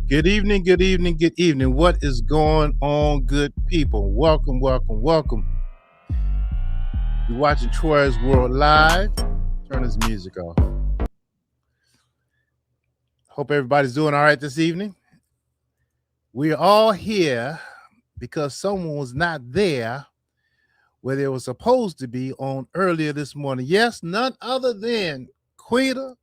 Good evening, good evening, good evening. What is going on, good people? Welcome, welcome, welcome. You're watching Troy's World Live. Turn this music off. Hope everybody's doing all right this evening. We're all here because someone was not there where they were supposed to be on earlier this morning. Yes, none other than Queeta.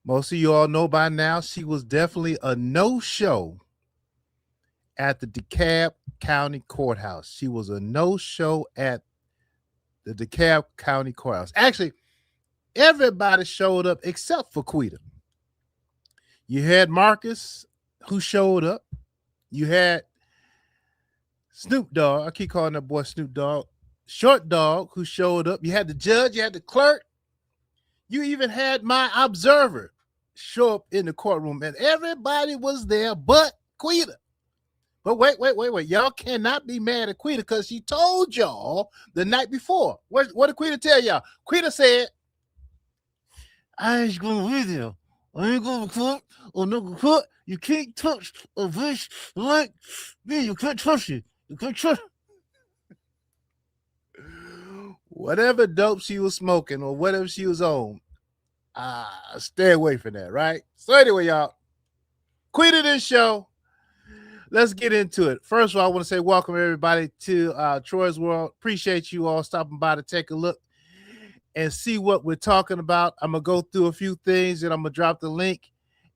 Most of you all know by now she was definitely a no-show at the DeKalb County Courthouse. She was a no-show at the DeKalb County Courthouse. Actually, everybody showed up except for Queeta. You had Marcus, who showed up. You had Snoop Dogg. I keep calling that boy Snoop Dogg. Short Dog, who showed up. You had the judge. You had the clerk. You even had my observer show up in the courtroom, and everybody was there but Queeta. But wait. Y'all cannot be mad at Queeta because she told y'all the night before. What did Queeta tell y'all? Queeta said, I ain't going with you. I ain't going to court or no court. You can't touch a bitch like me. You can't touch it. You can't touch whatever dope she was smoking or whatever she was on. Stay away from that, right? So anyway, y'all, Queeta this show. Let's get into it. First of all, I want to say welcome everybody to Troy's World. Appreciate you all stopping by to take a look and see what we're talking about. I'm going to go through a few things and I'm going to drop the link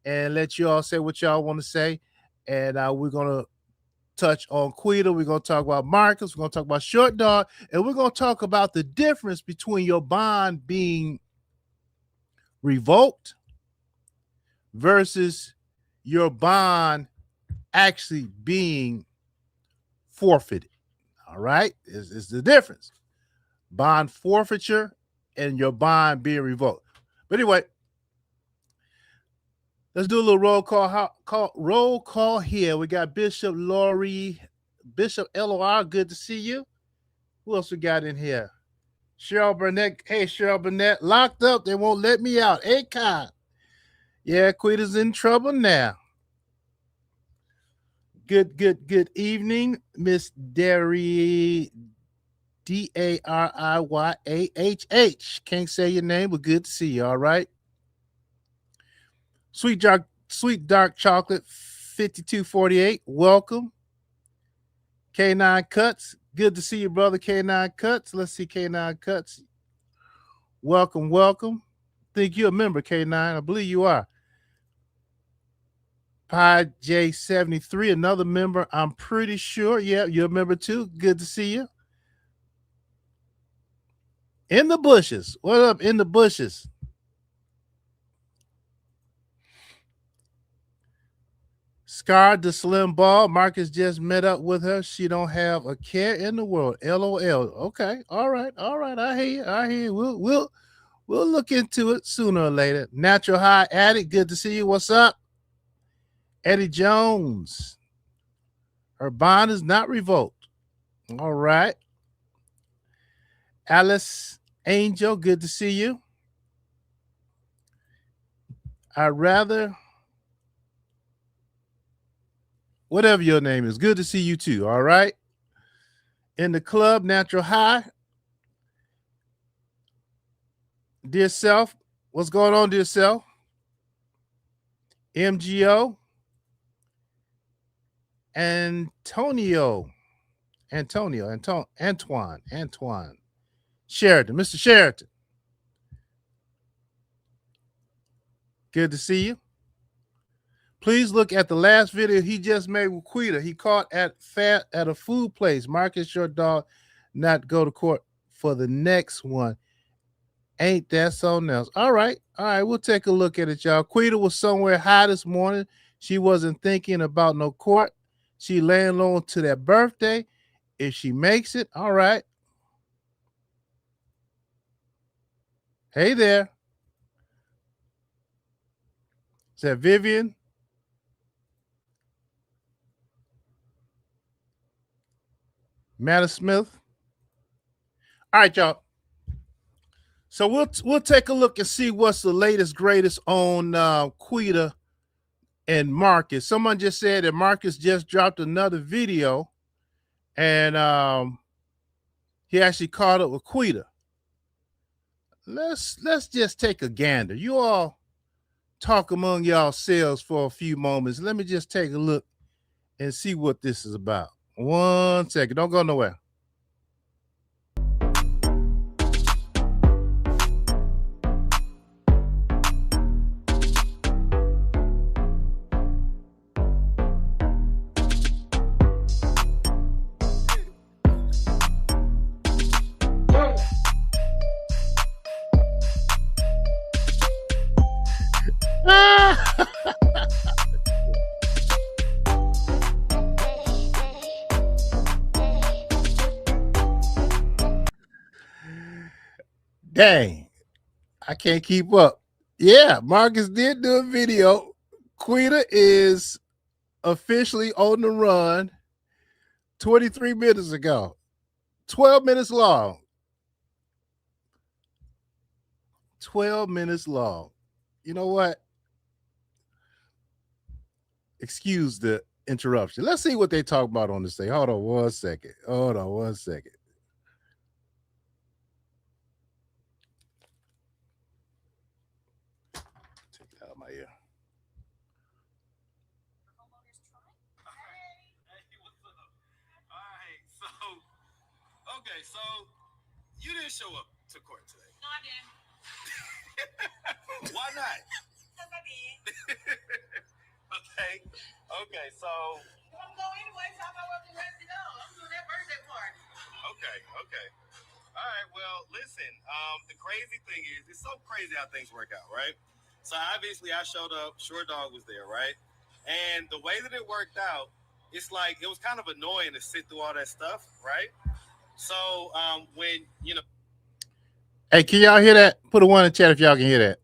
and let you all say what y'all want to say. And we're going to touch on Queeta. We're going to talk about Marcus. We're going to talk about Short Dog. And we're going to talk about the difference between your bond being revoked versus your bond actually being forfeited. All right? It's the difference. Bond forfeiture and your bond being revoked. But anyway, let's do a little roll call here. We got Bishop Laurie, Bishop LOR. Good to see you. Who else we got in here? Cheryl Burnett. Hey, Cheryl Burnett. Locked up. They won't let me out. Akon. Yeah, Queeta's in trouble now. Good evening, Miss Derry. DARIYAHH. Can't say your name, but good to see you. All right. Sweet dark chocolate 5248. Welcome. K9 Cuts. Good to see you, brother. K9 Cuts. Let's see K9 Cuts. Welcome. Think you're a member, K9. I believe you are. Pi J73, another member. I'm pretty sure. Yeah, you're a member too. Good to see you. In the bushes. What up in the bushes? Scar the Slim Ball. Marcus just met up with her. She don't have a care in the world. LOL. Okay. All right. I hear you. We'll look into it sooner or later. Natural High Addict. Good to see you. What's up? Eddie Jones. Her bond is not revoked. All right. Alice Angel. Good to see you. I'd rather, whatever your name is, good to see you too. All right. In the club, Natural High. Dear self, what's going on, dear self? MGO. Antoine. Sheridan, Mr. Sheridan. Good to see you. Please look at the last video he just made with Queeta. He caught at a food place. Marcus Short Dog not go to court for the next one. Ain't that something else? All right, we'll take a look at it, y'all. Queeta was somewhere high this morning. She wasn't thinking about no court. She laying low to that birthday. If she makes it, all right. Hey there. Is that Vivian? Matta Smith? All right, y'all. So we'll take a look and see what's the latest greatest on Queeta and Marcus. Someone just said that Marcus just dropped another video, and he actually caught up with Queeta. Let's just take a gander. You all talk among yourselves for a few moments. Let me just take a look and see what this is about. 1 second. Don't go nowhere. Dang, I can't keep up. Yeah, Marcus did do a video. Queeta is officially on the run 23 minutes ago. 12 minutes long. 12 minutes long. You know what? Excuse the interruption. Let's see what they talk about on this thing. Hold on 1 second. Hold on 1 second. Take it out of my ear. Okay, so you didn't show up to court today. No, I didn't. Why not? Because I did. Okay, so. I'm going anyway, so I know what the rest to go. I'm doing that birthday party. Okay. All right, well, listen, the crazy thing is, it's so crazy how things work out, right? So obviously I showed up, Short Dog was there, right? And the way that it worked out, it's like, it was kind of annoying to sit through all that stuff, right? So when, Hey, can y'all hear that? Put a 1 in the chat if y'all can hear that.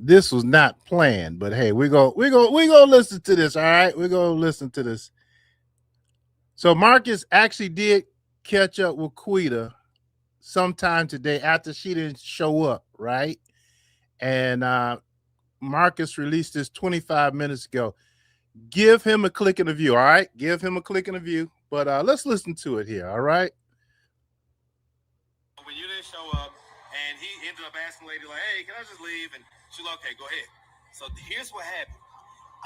This was not planned, but hey, we're gonna listen to this. All right, we're gonna listen to this. So Marcus actually did catch up with Queeta sometime today after she didn't show up, right? And Marcus released this 25 minutes ago. Give him a click in the view, all right? Give him a click in the view. But let's listen to it here, all right? When you didn't show up, and he ended up asking the lady, like, hey, can I just leave? And she's like, okay, go ahead. So here's what happened.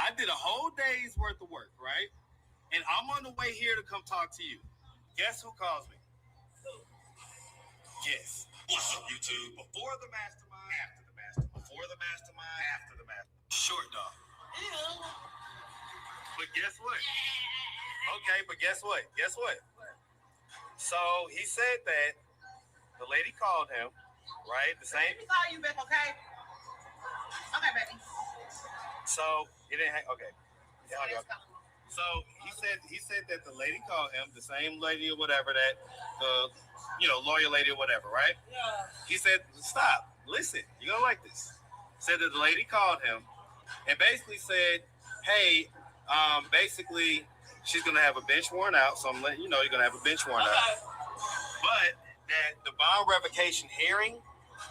I did a whole day's worth of work, right? And I'm on the way here to come talk to you. Guess who calls me? Who? Guess. What's up, YouTube? Before the mastermind, after the mastermind. Before the mastermind, after the mastermind. Short Dog. Ew. But guess what? Okay, but guess what? Guess what? So he said that the lady called him, right? The same. Let me call you back, okay? Okay, baby. So he didn't. Okay. Yeah, so he said that the lady called him, the same lady or whatever, that lawyer lady or whatever, right? Yeah. He said, stop, listen, you're gonna like this. Said that the lady called him and basically said, hey, basically she's gonna have a bench warrant out, so I'm letting you know you're gonna have a bench warrant out. But that the bond revocation hearing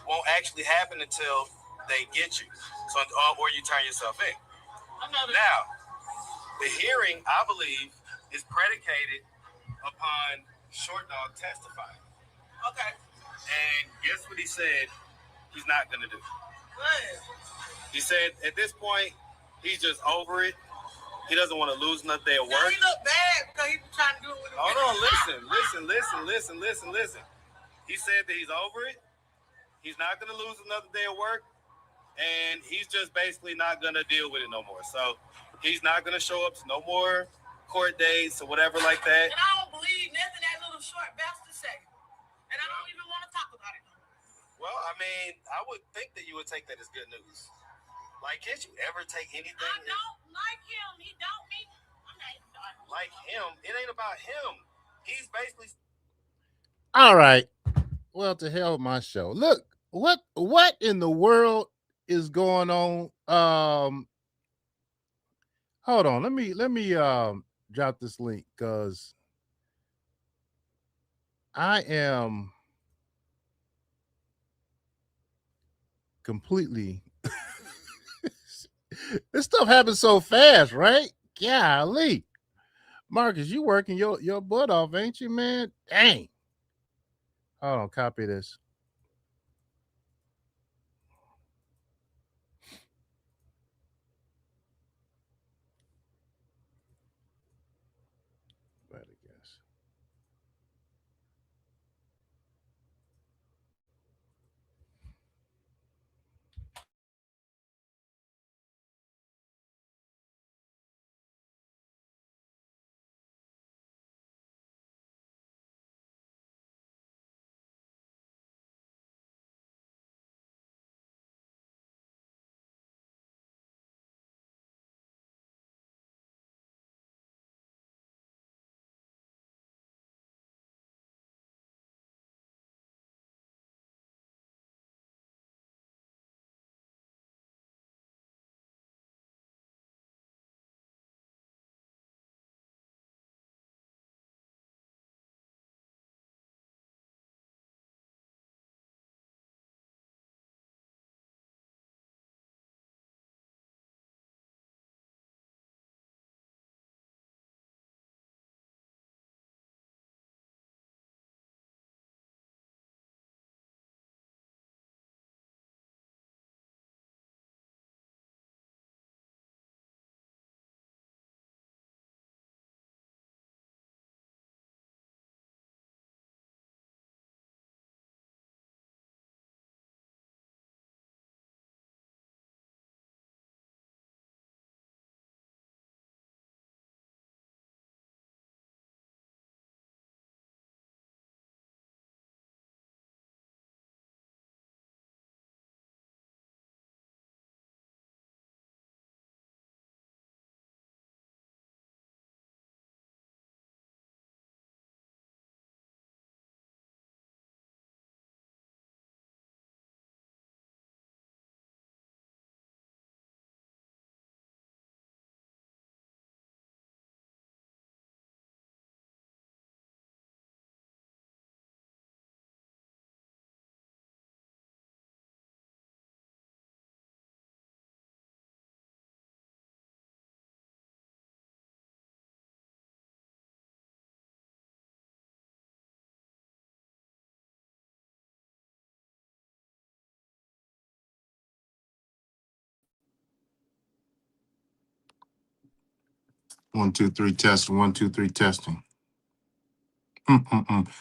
won't actually happen until they get you, so or you turn yourself in. Now, the hearing, I believe, is predicated upon Short Dog testifying. Okay. And guess what he said he's not going to do? Good. He said at this point, he's just over it. He doesn't want to lose another day of work. Now he look bad because he was trying to do it with him. Hold on, listen. He said that he's over it. He's not going to lose another day of work. And he's just basically not going to deal with it no more. So he's not going to show up to no more court dates or whatever like that. And I don't believe nothing that little short bastard say. And I don't even want to talk about it no more. Well, I mean, I would think that you would take that as good news. Like, can't you ever take anything? I don't like him. He don't mean. Like him. It ain't about him. He's basically. All right. Well, to hell with my show. Look, what in the world is going on? Hold on. Let me drop this link because I am completely. This stuff happens so fast, right? Golly. Marcus, you working your butt off, ain't you, man? Dang. Hold on, copy this. But I guess. 1 2 3 testing. 1 2 3 testing.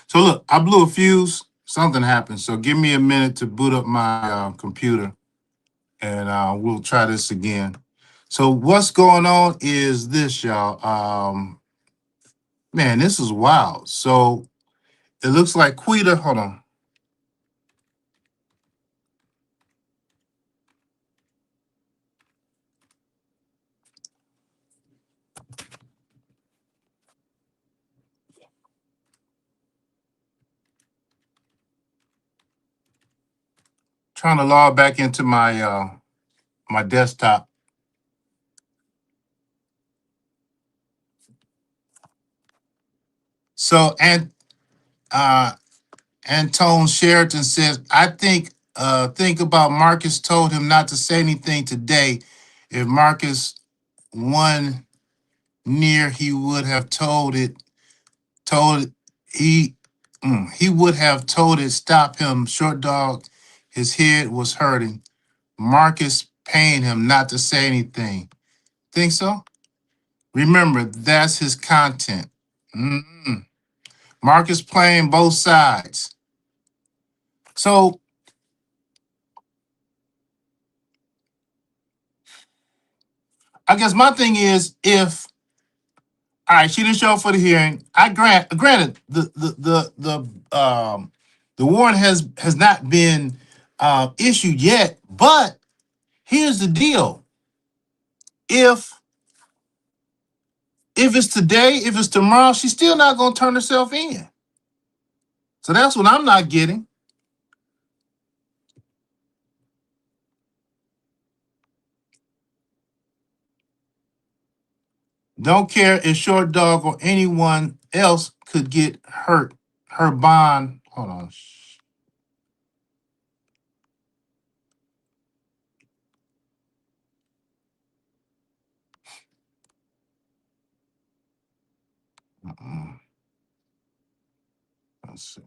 So look, I blew a fuse. Something happened. So give me a minute to boot up my computer, and we'll try this again. So what's going on is this, y'all. Man, this is wild. So it looks like Queeta. Hold on. Trying to log back into my desktop. So and uh Antone Sheraton says, I think about Marcus told him not to say anything today. If Marcus won near, he would have told he he would have told it stop him. Short dog, his head was hurting. Marcus paying him not to say anything. Think so? Remember, that's his content. Mm-mm. Marcus playing both sides. So I guess my thing is, if all right, she didn't show up for the hearing. Granted the warrant has not been issued yet, but here's the deal: if it's today, if it's tomorrow, she's still not gonna turn herself in. So that's what I'm not getting. Don't care if Short Dog or anyone else could get hurt. Her bond. Hold on. Let's see.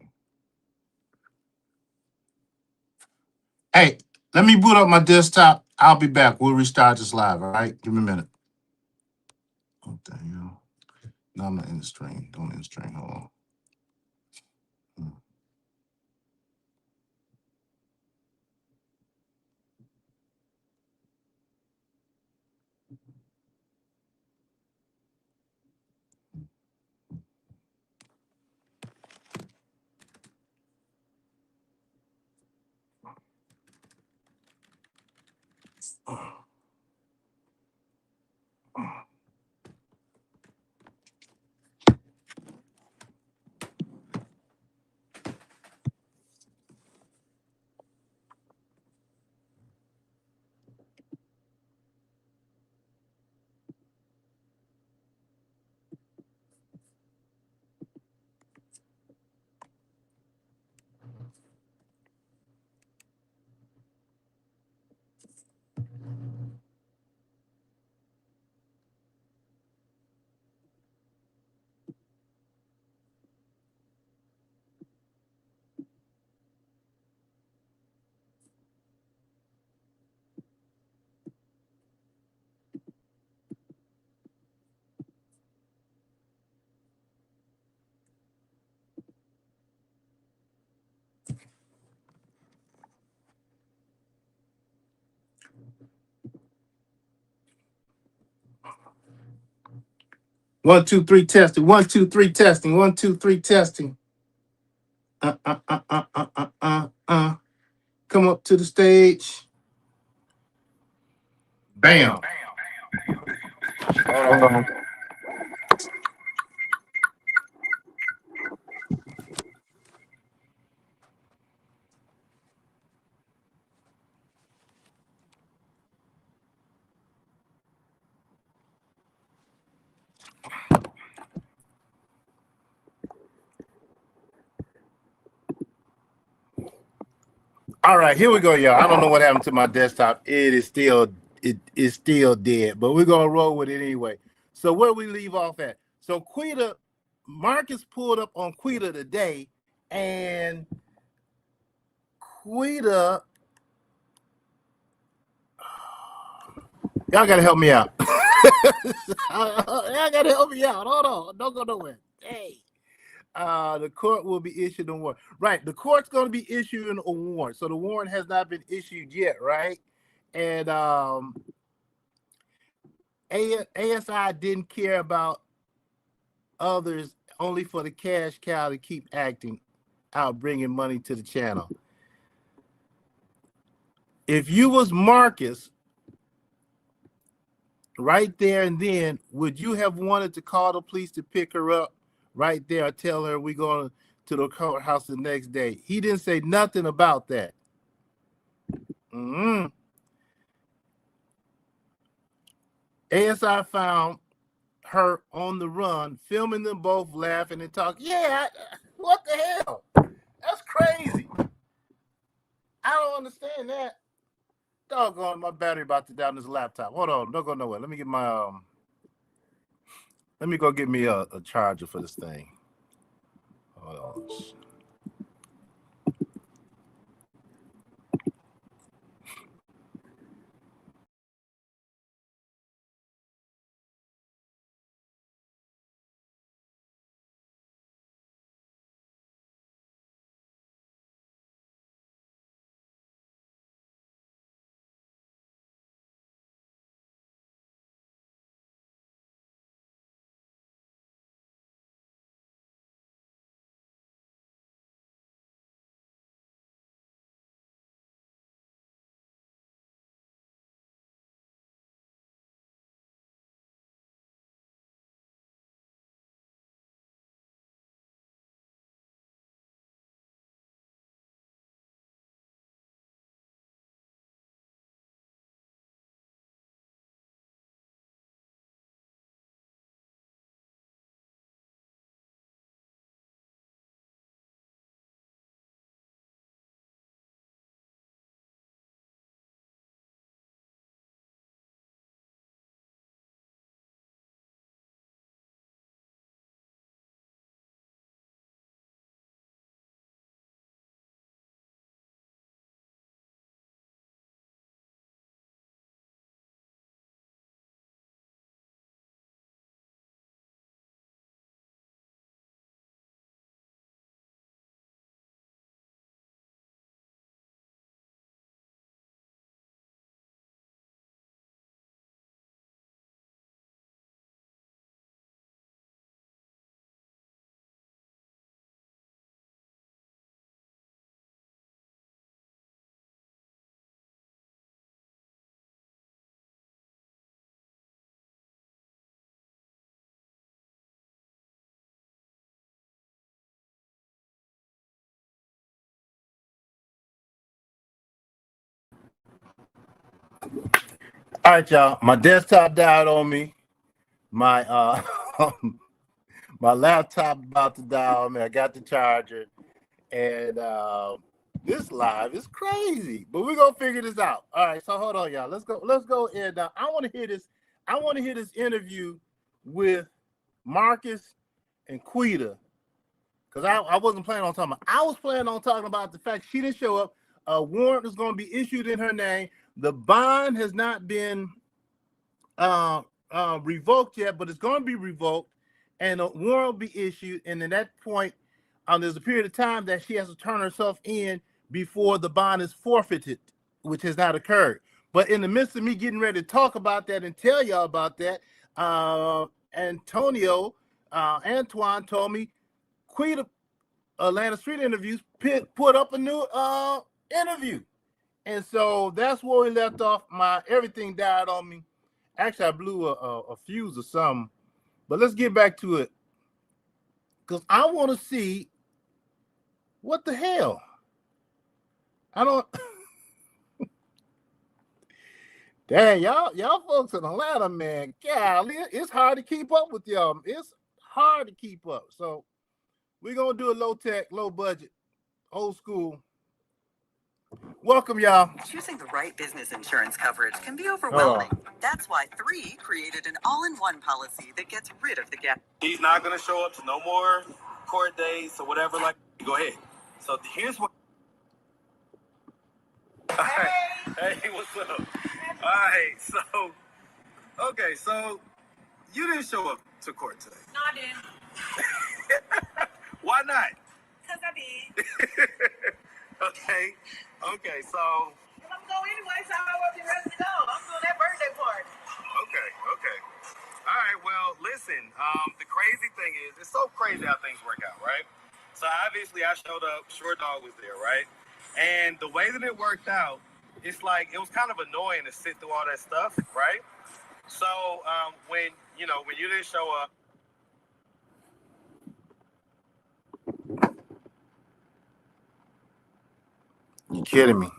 Hey, let me boot up my desktop. I'll be back. We'll restart this live. All right, give me a minute. What the hell? No, I'm not in the stream. Don't in the stream. Hold on. One, two, three, testing. 1, 2, 3, testing. 1, 2, 3, testing. Come up to the stage. Bam. All right, here we go, y'all. I don't know what happened to my desktop. It is still dead, but we're gonna roll with it anyway. So where we leave off at? So Queeta, Marcus pulled up on Queeta today, and Queeta, y'all gotta help me out. Y'all gotta help me out. Hold on, don't go nowhere. Hey. The court will be issued a warrant. Right, the court's going to be issuing a warrant. So the warrant has not been issued yet, right? And ASI didn't care about others, only for the cash cow to keep acting out, bringing money to the channel. If you was Marcus right there and then, would you have wanted to call the police to pick her up right there, or tell her we're going to the courthouse the next day? He didn't say nothing about that. ASI found her on the run, filming them both laughing and talking. Yeah, what the hell? That's crazy. I don't understand that. Doggone, my battery about to down this laptop. Hold on, don't go nowhere. Let me get my let me go get me a charger for this thing. Hold on. All right, y'all. My desktop died on me. My my laptop about to die on me. I got the charger, and this live is crazy. But we're gonna figure this out. All right, so hold on, y'all. Let's go. Let's go. And I want to hear this. I want to hear this interview with Marcus and Queeta, because I wasn't planning on talking about. I was planning on talking about the fact she didn't show up. A warrant is going to be issued in her name. The bond has not been revoked yet, but it's going to be revoked, and a warrant will be issued. And at that point, there's a period of time that she has to turn herself in before the bond is forfeited, which has not occurred. But in the midst of me getting ready to talk about that and tell y'all about that, Antoine told me Queen of Atlanta Street Interviews put up a new interview. And so that's where we left off. Everything died on me. Actually, I blew a fuse or something. But let's get back to it, because I want to see what the hell. I don't. Dang, y'all folks in Atlanta, man. Golly, it's hard to keep up with y'all. It's hard to keep up. So we're gonna do a low tech, low budget, old school. Welcome, y'all. Choosing the right business insurance coverage can be overwhelming. That's why 3 created an all-in-one policy that gets rid of the gap. He's not going to show up to no more court dates or whatever. Like, go ahead. So here's what. Hey. Hey, what's up? All right, so okay, so you didn't show up to court today. No, I didn't. Why not? Because I did. Okay, so. And I'm going anyway, so I wasn't ready to go. I'm doing that birthday party. Okay. All right, well, listen, the crazy thing is, it's so crazy how things work out, right? So obviously I showed up, Short Dog was there, right? And the way that it worked out, it's like, it was kind of annoying to sit through all that stuff, right? So when you didn't show up. You kidding me?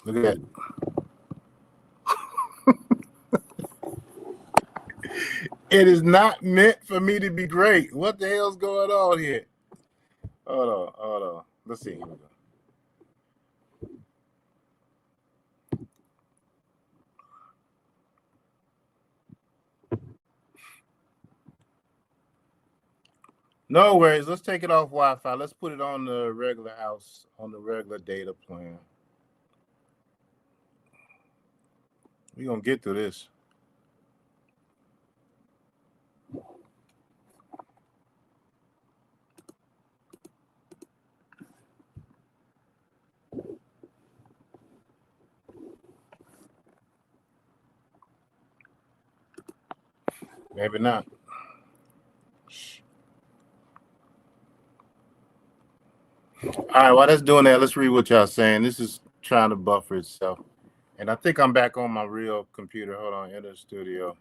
Look at that. It is not meant for me to be great. What the hell's going on here? Hold on. Let's see. Here we go. No worries. Let's take it off Wi-Fi. Let's put it on the regular house, on the regular data plan. We're going to get through this. Maybe not. All right, while that's doing that, let's read what y'all saying. This is trying to buffer itself. And I think I'm back on my real computer. Hold on, enter studio.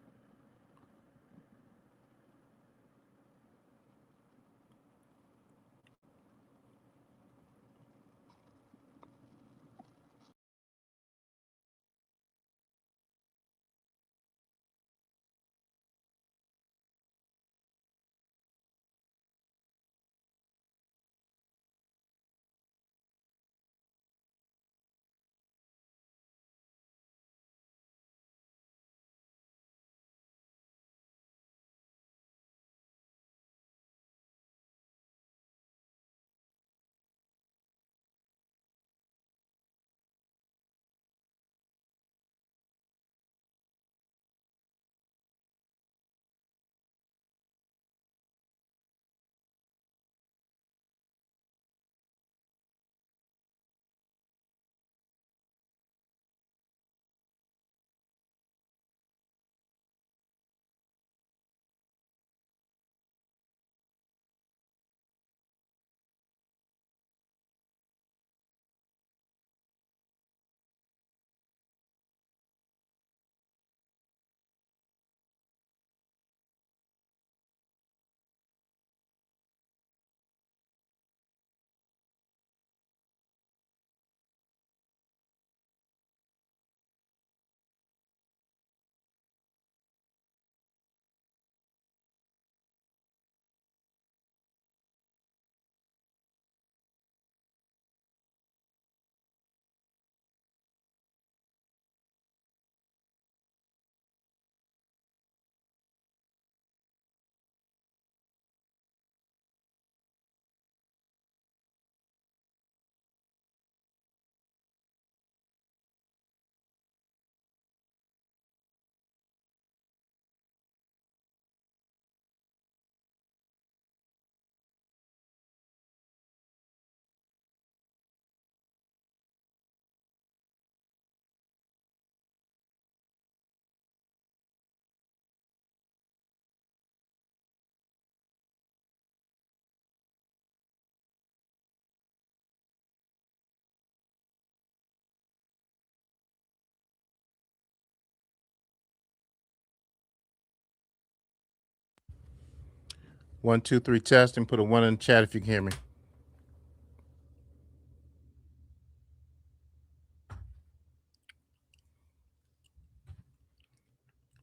1, 2, 3 testing. Put a 1 in the chat if you can hear me.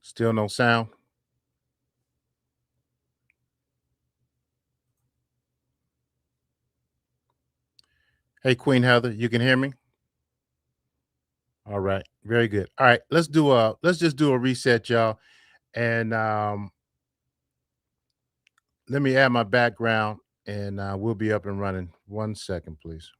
Still no sound. Hey, Queen Heather, you can hear me? All right, very good. All right, let's just do a reset, y'all. And let me add my background, and we'll be up and running. 1 second, please.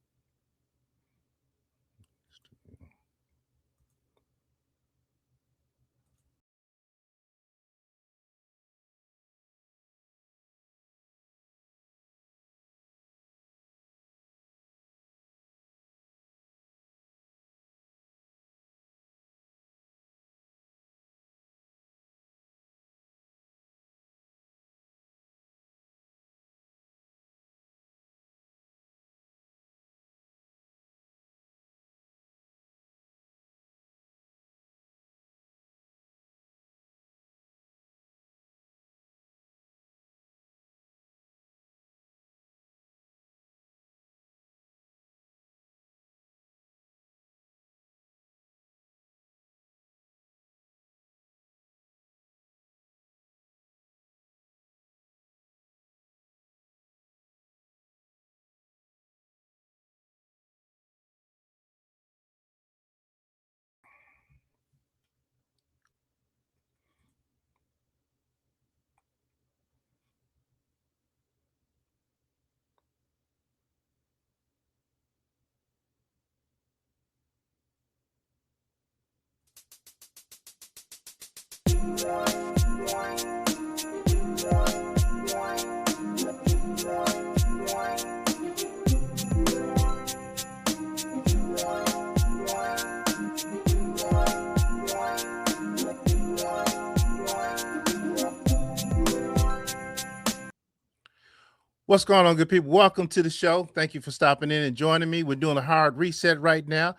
What's going on, good people? Welcome to the show. Thank you for stopping in and joining me. We're doing a hard reset right now.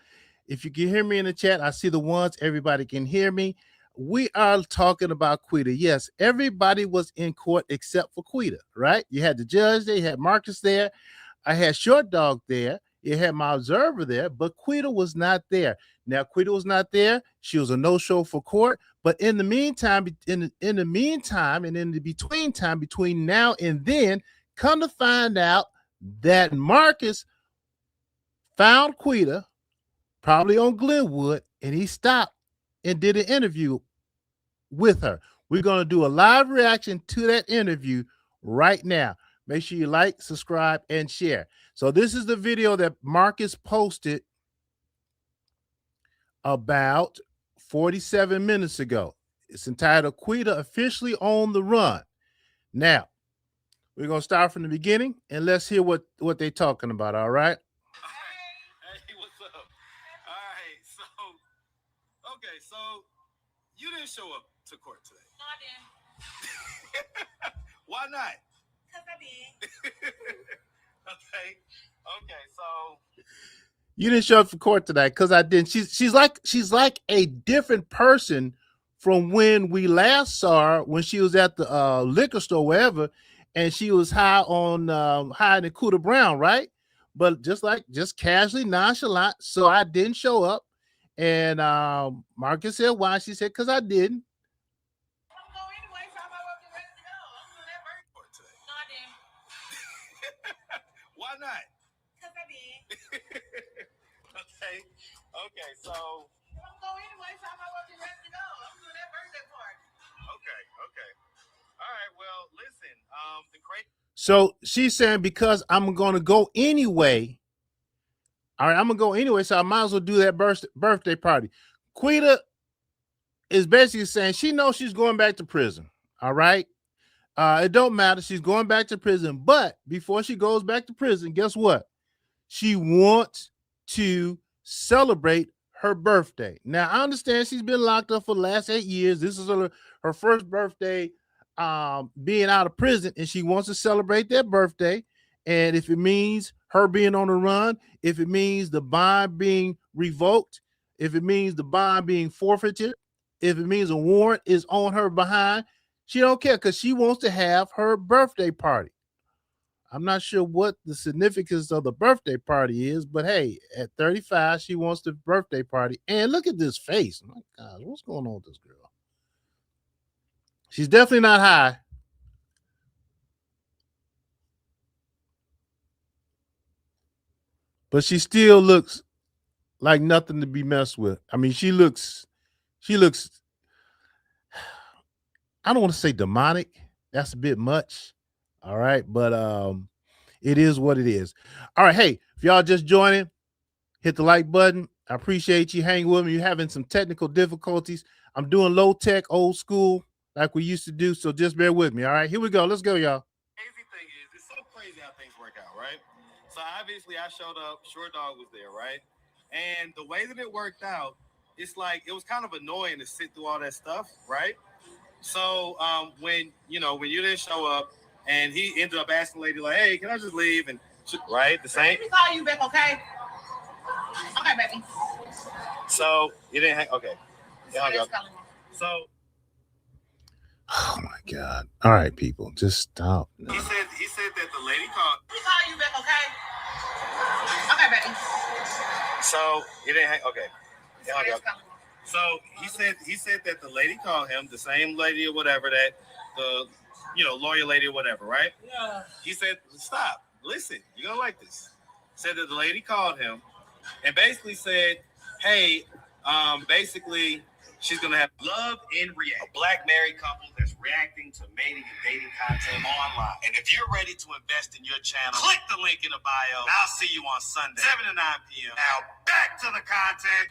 If you can hear me in the chat, I see the ones. Everybody can hear me. We are talking about Queeta. Yes, everybody was in court except for Queeta, right? You had the judge there, you had Marcus there. I had Short Dog there. You had my observer there, but Queeta was not there. Now, Queeta was not there. She was a no-show for court. But in the meantime, and in the between time, between now and then, come to find out that Marcus found Queeta probably on Glenwood, and he stopped and did an interview with her. We're going to do a live reaction to that interview right now. Make sure you like, subscribe, and share. So this is the video that Marcus posted about 47 minutes ago. It's entitled Queeta Officially on the Run. Now, we're going to start from the beginning, and let's hear what they're talking about, all right? Hey, what's up? All right, so you didn't show up to court today. No, I didn't. Why not? Because I did. Okay, so you didn't show up for court today because I didn't. She's like a different person from when we last saw her when she was at the liquor store, wherever, and she was high on high in Queeta Brown, right? But just casually nonchalant. So I didn't show up, and Marcus said why. She said because I didn't. I'm going anyway, so I might well get ready to go. I'm doing that birthday court today. No, I didn't. Why not? Because I did. Okay, so I'm going anyway, so I might well get ready to go. I'm doing that birthday party. Okay. All right, well, listen, the great. So she's saying because I'm going to go anyway. All right, I'm going to go anyway, so I might as well do that birthday party. Queeta is basically saying she knows she's going back to prison. All right. It don't matter. She's going back to prison. But before she goes back to prison, guess what? She wants to celebrate her birthday. Now, I understand she's been locked up for the last 8 years. This is her first birthday being out of prison, and she wants to celebrate that birthday. And if it means her being on the run, if it means the bond being revoked, if it means the bond being forfeited, if it means a warrant is on her behind, She don't care because she wants to have her birthday party. I'm not sure what the significance of the birthday party is, but hey, at 35, she wants the birthday party. And look at this face. My God, what's going on with this girl? She's definitely not high. But she still looks like nothing to be messed with. I mean, she looks, I don't want to say demonic. That's a bit much. All right. But it is what it is. All right. Hey, if y'all just joining, hit the like button. I appreciate you hanging with me. You're having some technical difficulties. I'm doing low tech, old school, like we used to do. So just bear with me. All right. Here we go. Let's go, y'all. Crazy thing is, it's so crazy how things work out, right? So obviously I showed up, Short Dog was there, right? And the way that it worked out, it's like it was kind of annoying to sit through all that stuff, right? So when you didn't show up, and he ended up asking the lady like, "Hey, can I just leave?" And right, the same. Let me call you back, okay? Okay, baby. So you didn't hang. Okay, yeah, hung up. So Oh my God. All right, people, just stop. No. he said that the lady called. Let me call you back, okay? Okay, baby. So you didn't hang. Okay, yeah, hung up. Calling. So he said that the lady called him, the same lady or whatever, that the lawyer lady or whatever, right? Yeah. He said, "Stop, listen, you're gonna like this." Said that the lady called him and basically said, "Hey, basically she's gonna have Love and React, a black married couple that's reacting to mating and dating content online. And if you're ready to invest in your channel, click the link in the bio. I'll see you on Sunday, 7 to 9 p.m. Now back to the content."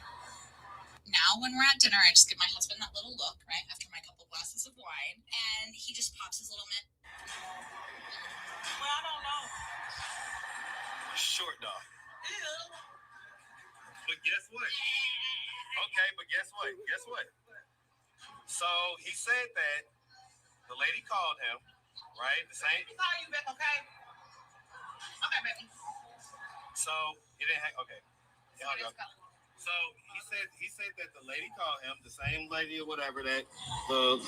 Now, when we're at dinner, I just give my husband that little look, right, after my couple glasses of wine, and he just pops his little mitt. Well, I don't know. Short Dog. Ew. But guess what? Okay, but guess what? Guess what? So he said that the lady called him, right? The same. Let me call you back, okay? Okay, baby. So he didn't hang. Okay. Yeah, hung up. So he said that the lady called him, the same lady or whatever, that the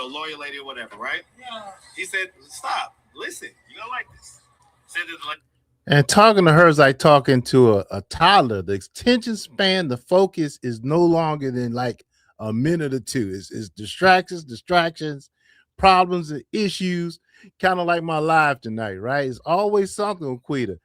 lawyer lady or whatever, right? Yeah. He said, "Stop, listen, you're gonna like this." Said that the And talking to her is like talking to a toddler. The attention span, the focus is no longer than like a minute or two. It's distractions, problems and issues, kind of like my life tonight, right? It's always something with Queeta.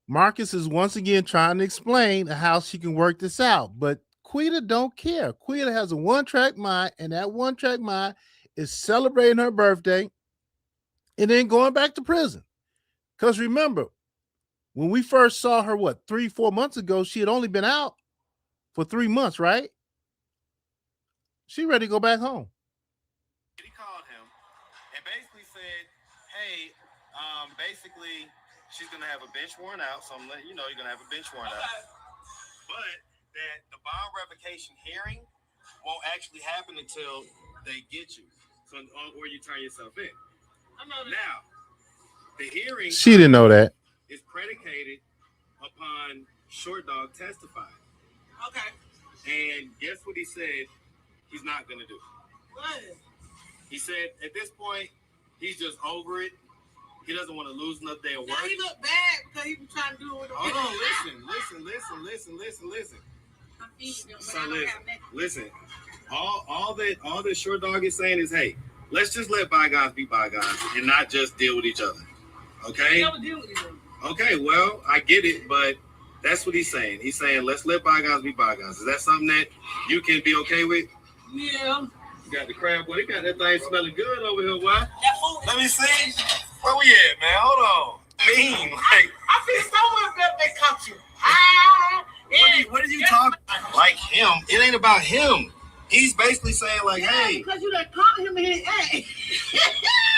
Marcus is once again trying to explain how she can work this out, but Queeta don't care. Queeta has a one-track mind, and that one-track mind is celebrating her birthday and then going back to prison. Because remember, when we first saw her, 3-4 months ago, she had only been out for 3 months, right? She ready to go back home. He called him and basically said, "Hey, basically she's gonna have a bench warrant out, so I'm letting you know you're gonna have a bench warrant out. But that the bond revocation hearing won't actually happen until they get you, so or you turn yourself in. Now, the hearing She didn't know that. is predicated upon Short Dog testifying. Okay. And guess what he said he's not gonna do? What? He said at this point he's just over it. He doesn't want to lose another day of work. Now he look bad because he was trying to do it with the Hold on, listen. So listen. All that Short Dog is saying is, hey, let's just let bygones be bygones and not just deal with each other. Okay? Okay, well, I get it, but that's what he's saying. He's saying, let's let bygones be bygones. Is that something that you can be okay with? Yeah. You got the crab boy. They got that thing smelling good over here, why? That food. Let me see. Where we at, man? Hold on. Mean. Like, I feel so much better they caught you. what are you talking about? Like him. It ain't about him. He's basically saying, like, hey. Because you done caught him in his ass.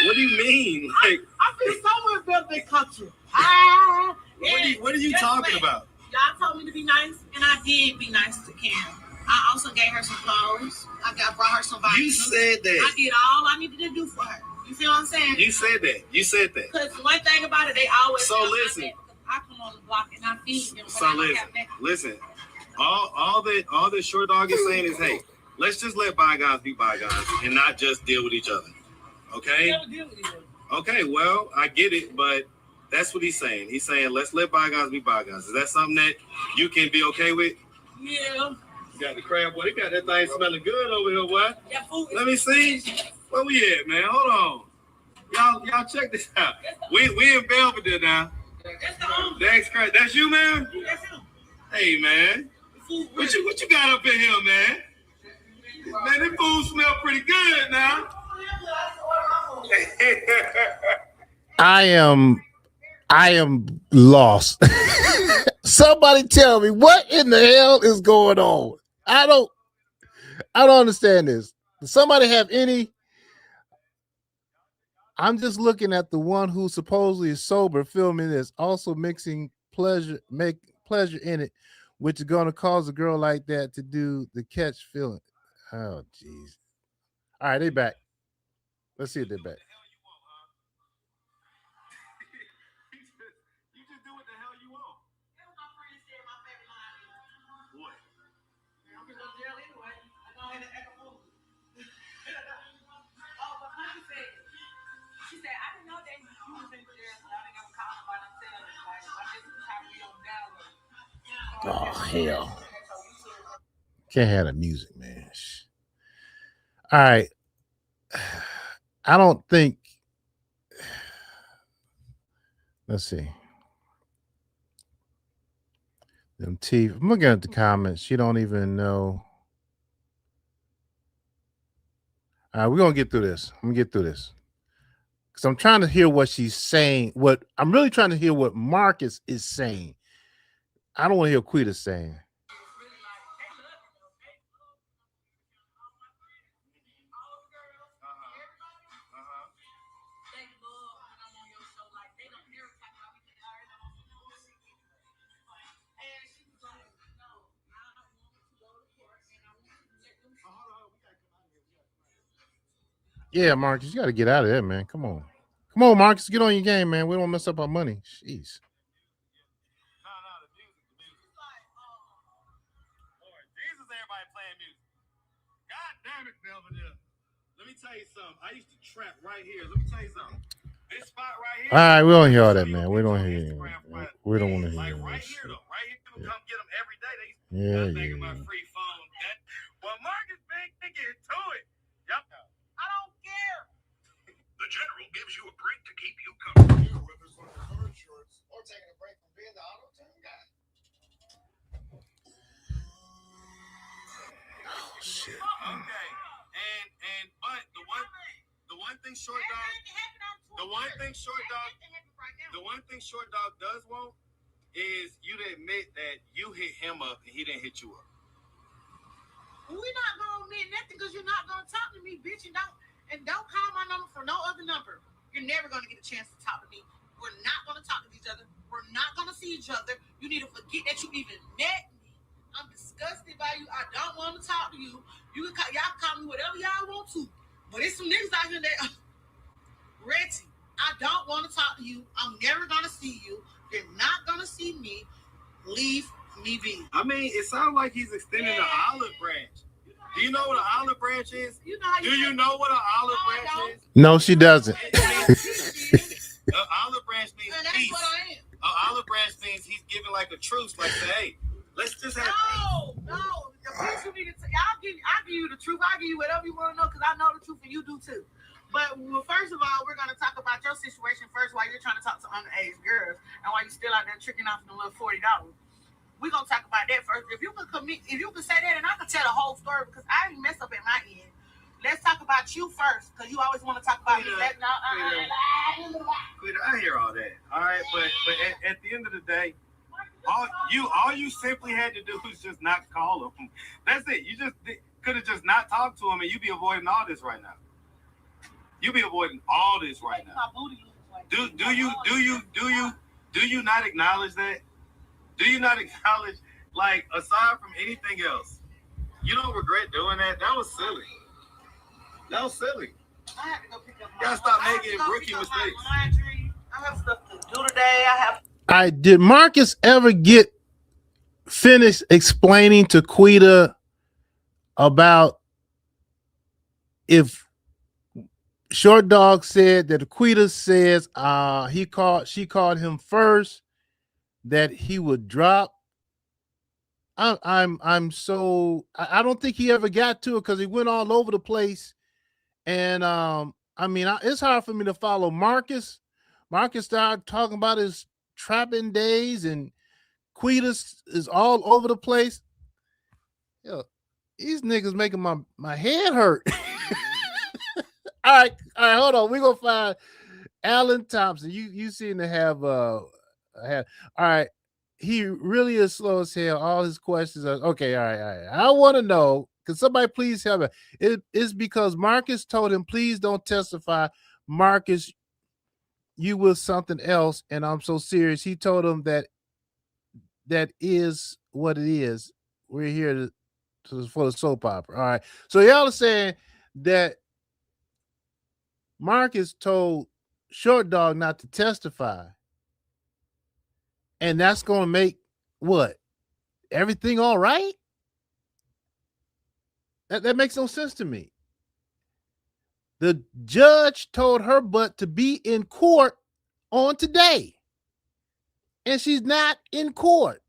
What do you mean? Like, I feel so much better they caught you. What are you talking about? Y'all told me to be nice, and I did be nice to Karen. I also gave her some clothes. I brought her some vitamins. You said that. I did all I needed to do for her. You see what I'm saying? You said that. Because one thing about it, they always so listen. I come on the block and I feed them. So listen. All that Short Dog is saying is, hey, let's just let bygones be bygones and not just deal with each other. Okay? Okay, well, I get it, but that's what he's saying. He's saying, let's let bygones be bygones. Is that something that you can be okay with? Yeah. You got the crab, boy. They got that thing smelling good over here, boy. Let me see. Where we at, man? Hold on. Y'all check this out. We in Belvedere now. That's crazy. That's you, man? Hey, man. What you got up in here, man? Man, this food smell pretty good now. I am lost. Somebody tell me what in the hell is going on. I don't understand this. Does somebody have any? I'm just looking at the one who supposedly is sober filming this, also make pleasure in it, which is going to cause a girl like that to do the catch feeling. Oh, jeez. All right, they back. Let's see if they're back. You just do what the hell you want. That's what my friend said my favorite line is. What? I'm gonna go to jail anyway. I'm going to act a fool. Oh, but Honey said, she said, I didn't know that you was in jail, so I didn't ever call nobody and tell them. Like, I just was trying to be on download. Oh, hell. Can't have the music, man. All right. I don't think. Let's see. Them teeth. I'm looking at the comments. You don't even know. All right, we're gonna get through this. I'm gonna get through this. Because I'm trying to hear what she's saying. What I'm really trying to hear what Marcus is saying. I don't want to hear Queeta saying. Yeah, Marcus, you got to get out of there, man. Come on, Marcus, get on your game, man. We don't mess up our money. Jeez. The music. Lord Jesus, everybody playing music. God damn it, Belvedere. Let me tell you something. I used to trap right here. Let me tell you something. This spot right here. All right, we don't hear all that, man. We don't hear you. We don't want to hear like right this. here, though. Right here, people come get them every day. Yeah. Thinking about free phone. Well, Marcus Big, they get to it. Yep. I don't care. The General gives you a break to keep you covered. Whether it's on your car insurance or taking a break from being the auto turn guy. Oh, shit. Okay. But the one thing Short Dog does want is you to admit that you hit him up and he didn't hit you up. We're not gonna admit nothing because you're not gonna talk to me, bitch, and don't call my number for no other number. You're never gonna get a chance to talk to me. We're not gonna talk to each other. We're not gonna see each other. You need to forget that you even met me. I'm disgusted by you. I don't want to talk to you. Y'all call me whatever y'all want to, but it's some niggas out here that Reggie. I don't want to talk to you. I'm never gonna see you. You're not gonna see me. Leave me be. I mean, it sounds like he's extending the olive branch. Do you know what an olive branch is? You know how Do you know what an olive branch is? No, she doesn't. An olive branch means And that's peace. what I am. An olive branch means he's giving like a truce, like say, hey, let's just have No. The peace you need to I'll give you the truth. I'll give you whatever you want to know because I know the truth and you do too. But first of all, we're going to talk about your situation first while you're trying to talk to underage girls and while you're still out there tricking off the little $40. We're going to talk about that first. If you can say that, and I can tell the whole story because I didn't mess up at my end. Let's talk about you first because you always want to talk about me. Queeta, I hear all that. All right, but at the end of the day, all you simply had to do was just not call him. That's it. You just could have just not talked to him, and you'd be avoiding all this right now. You be avoiding all this right now. Do you not acknowledge that? Do you not acknowledge, like, aside from anything else, you don't regret doing that? That was silly. I have to go pick up my You gotta stop making rookie mistakes. laundry. I have stuff to do today. Did Marcus ever get finished explaining to Queeta about if Short Dog said that Queeta says she called him first, that he would drop. I don't think he ever got to it because he went all over the place. And it's hard for me to follow Marcus. Marcus started talking about his trapping days, and Queeta is all over the place. Yo, these niggas making my head hurt. All right, hold on. We're gonna find Alan Thompson. You seem to have all right. He really is slow as hell. All his questions are okay. All right. I want to know. Can somebody please help me? It's because Marcus told him, please don't testify. Marcus, you was something else, and I'm so serious. He told him that is what it is. We're here for the soap opera. All right. So y'all are saying that Marcus told Short Dog not to testify, and that's going to make what? Everything all right? That makes no sense to me. The judge told her butt to be in court on today, and she's not in court.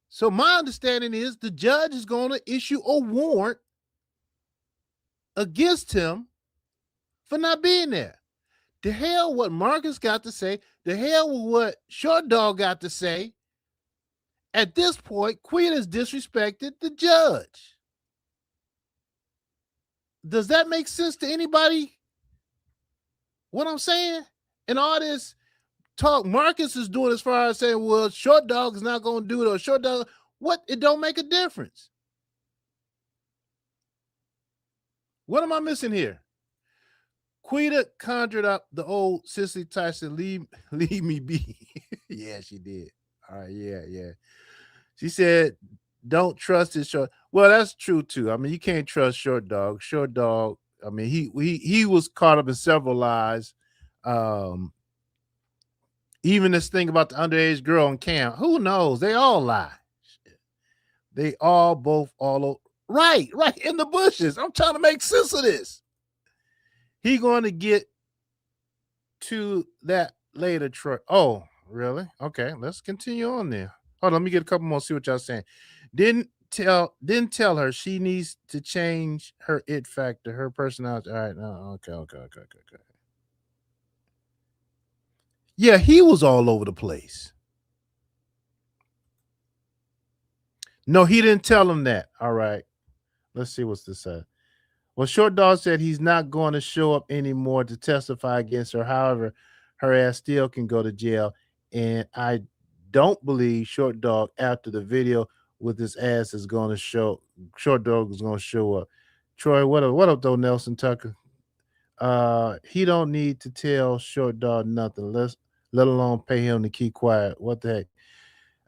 So my understanding is the judge is going to issue a warrant against him for not being there. The hell what Marcus got to say, the hell with what Short Dog got to say. At this point, Queen has disrespected the judge. Does that make sense to anybody? What I'm saying? And all this talk Marcus is doing as far as saying, well, Short Dog is not going to do it, or Short Dog, what? It don't make a difference. What am I missing here? Queeta conjured up the old Cicely Tyson, leave me be. Yeah, she did. All right, yeah. She said, don't trust his short. Well, that's true too. I mean, you can't trust Short Dog. Short Dog, I mean, he was caught up in several lies. Even this thing about the underage girl on camp, who knows? They all lie. They all right in the bushes. I'm trying to make sense of this. He going to get to that later, Troy. Oh, really? Okay, let's continue on there. Hold on, let me get a couple more. See what y'all saying. Didn't tell her she needs to change her it factor, her personality. All right, no, okay. Yeah, he was all over the place. No, he didn't tell him that. All right, let's see what's this say. Well, Short Dog said he's not going to show up anymore to testify against her. However, her ass still can go to jail, and I don't believe Short Dog after the video with his ass is going to show. Short Dog is going to show up. Troy, what up though, Nelson Tucker? He don't need to tell Short Dog nothing. Let alone pay him to keep quiet. What the heck?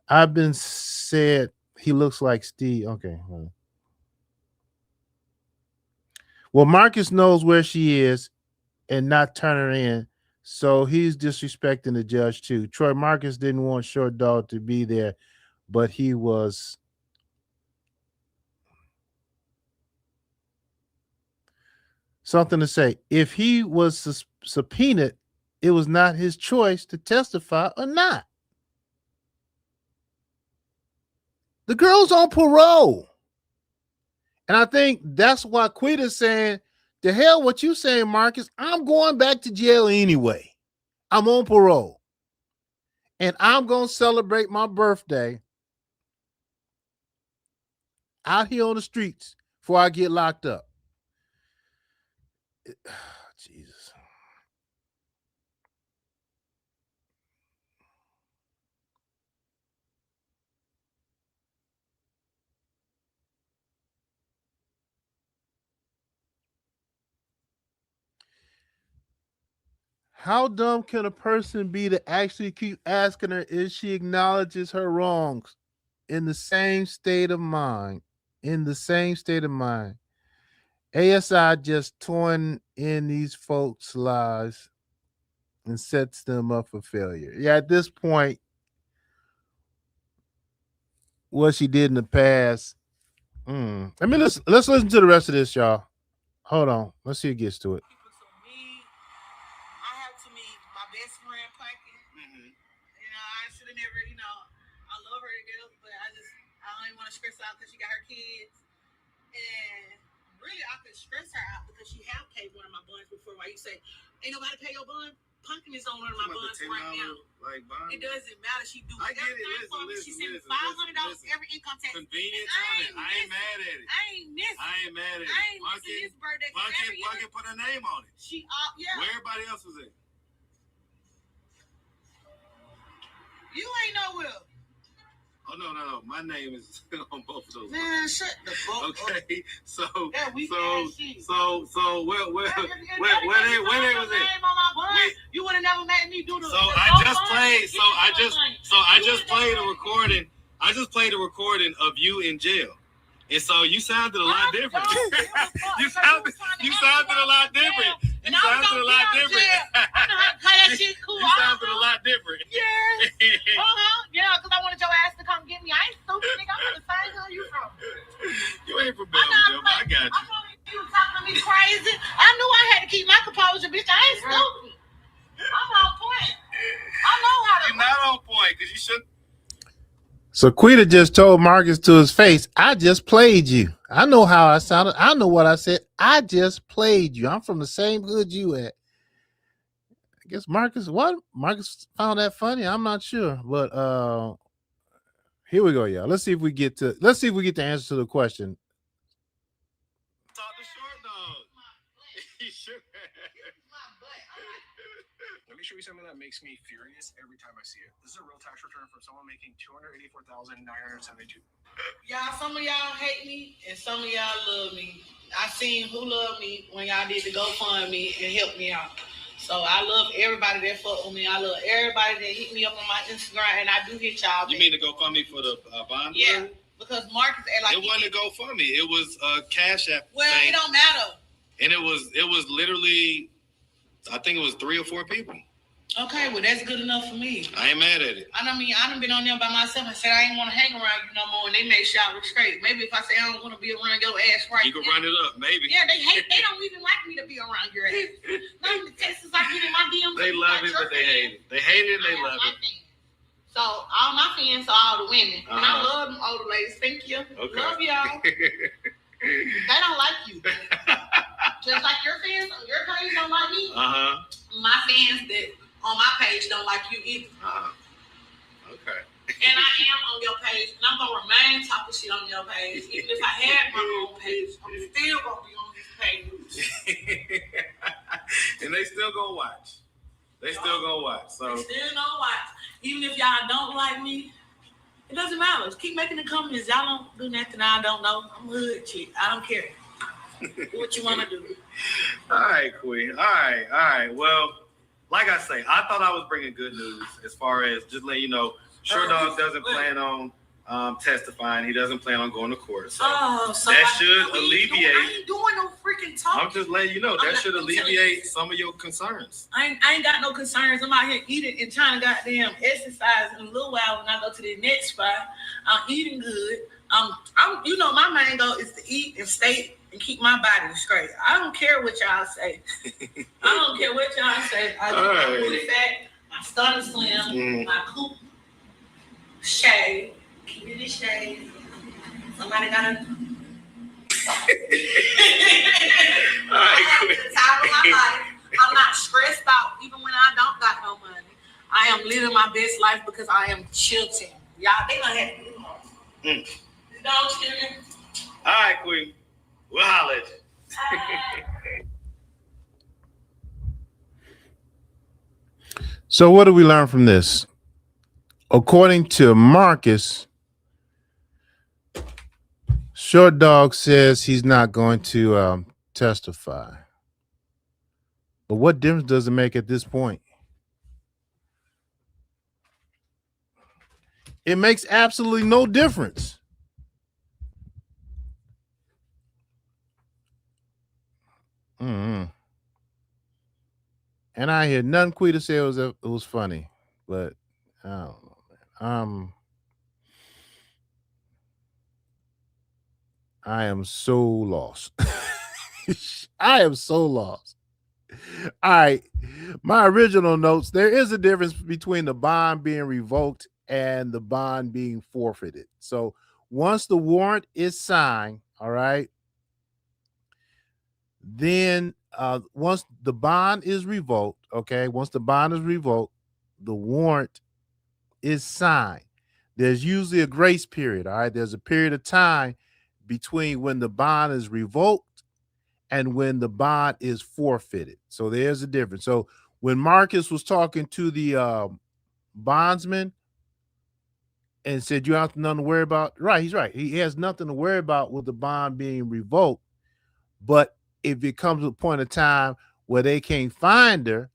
I've been said he looks like Steve. Okay. Well, Marcus knows where she is and not turn her in. So he's disrespecting the judge too. Troy Marcus didn't want Short Dog to be there, but he was. Something to say. If he was subpoenaed, it was not his choice to testify or not. The girl's on parole. And I think that's why Queeta's saying, the hell what you saying, Marcus? I'm going back to jail anyway. I'm on parole. And I'm going to celebrate my birthday out here on the streets before I get locked up. Jesus. How dumb can a person be to actually keep asking her if she acknowledges her wrongs in the same state of mind? ASI just torn in these folks' lives and sets them up for failure. Yeah, at this point, what she did in the past Let me let's listen to the rest of this, y'all. Hold on. Let's see who gets to it. So me, I have to meet my best friend Pumpkin. I should have never, I love her to death, but I don't even want to stress out because she got her kids. And really, I could stress her out because she have paid one of my buns before. Why you say, ain't nobody pay your bun? Pumpkin is on one of my buns right now. It doesn't matter. She do everything for me. She sent me $500 every income tax. Convenient timing. I ain't mad at it. I ain't missing this birthday. Pumpkin put her name on it. Yeah. Where everybody else was at? You ain't nowhere. Oh no! My name is on both of those. Man, shut the fuck up. Okay, so where they was at? You would have never made me do the. So I just played a recording. I just played a recording of you in jail, and so you sounded a lot different. You sounded a lot different. You sounded a lot different. You sounded a lot different. Yeah. Yeah, because I wanted your ass to come get me. I ain't stupid, nigga. I'm from the same where you from. You ain't from Belgium. I got you. I know you talking to me crazy. I knew I had to keep my composure, bitch. I ain't stupid. I'm on point. I know how to. You're not on point because you should. So Queeta just told Marcus to his face, I just played you. I know how I sounded. I know what I said. I just played you. I'm from the same hood you at. I guess Marcus found that funny. I'm not sure. But here we go, y'all. Let's see if we get the answer to the question. Talk to short dog. Sure. Let me show you something that makes me furious every time I see it. This is a real tax return from someone making $284,972. Y'all, some of y'all hate me and some of y'all love me. I seen who loved me when y'all did the GoFundMe and helped me out. So I love everybody that fuck with me. I love everybody that hit me up on my Instagram, and I do hit y'all. You mean to GoFundMe for the bond? Yeah, because Marcus like it wasn't a GoFundMe. It was a Cash App. Well, thing. It don't matter. And it was literally, I think it was 3 or 4 people. Okay, well that's good enough for me. I ain't mad at it. I done been on there by myself and said I ain't want to hang around you no more, and they made sure I was straight. Maybe if I say I don't want to be around your ass right you can run it up, maybe. Yeah, they don't even like me to be around your ass. None of the Texas I get in my DMs. They love it, but they hate it. They hate it and they love it. So all my fans are all the women. And I love them older ladies. Thank you. Okay. Love y'all. They don't like you. Just like your fans on your page don't like me. My fans that on my page don't like you either. Okay. And I am on your page, and I'm gonna remain talking shit on your page. Even if I had my own page, I'm still gonna be on this page. And they still gonna watch. They still gonna watch. So they still gonna watch. Even if y'all don't like me, it doesn't matter. Just keep making the comments. Y'all don't do nothing I don't know. I'm a hood chick. I don't care. Do what you wanna do. All right, Queen. All right. Well, like I say, I thought I was bringing good news as far as just letting you know, Short Dog doesn't plan on testifying. He doesn't plan on going to court. So that should alleviate. I ain't doing no freaking talking. I'm just letting you know that should alleviate some of your concerns. I ain't got no concerns. I'm out here eating and trying to goddamn exercise in a little while when I go to the next spot. I'm eating good. My main goal is to eat and stay and keep my body straight. I don't care what y'all say. I do my booty fat, my stomach slim, my coop shade. Keep it in shade. Somebody gotta. I'm at the top of my life. I'm not stressed out even when I don't got no money. I am living my best life because I am chilting. Y'all, they gonna have to do it. Don't chilling. All right, Queen. We'll holler at you. So what do we learn from this? According to Marcus, Short Dog says he's not going to testify. But what difference does it make at this point? It makes absolutely no difference. And I hear nothing Queeta say it was funny, but I don't know, man. I am so lost. I am so lost. All right. My original notes, there is a difference between the bond being revoked and the bond being forfeited. So once the warrant is signed, all right, then once the bond is revoked, okay, once the bond is revoked, the warrant is signed. There's usually a grace period, all right? There's a period of time between when the bond is revoked and when the bond is forfeited. So there's a difference. So when Marcus was talking to the bondsman and said you have nothing to worry about, right? He's right. He has nothing to worry about with the bond being revoked. But if it comes to a point of time where they can't find her,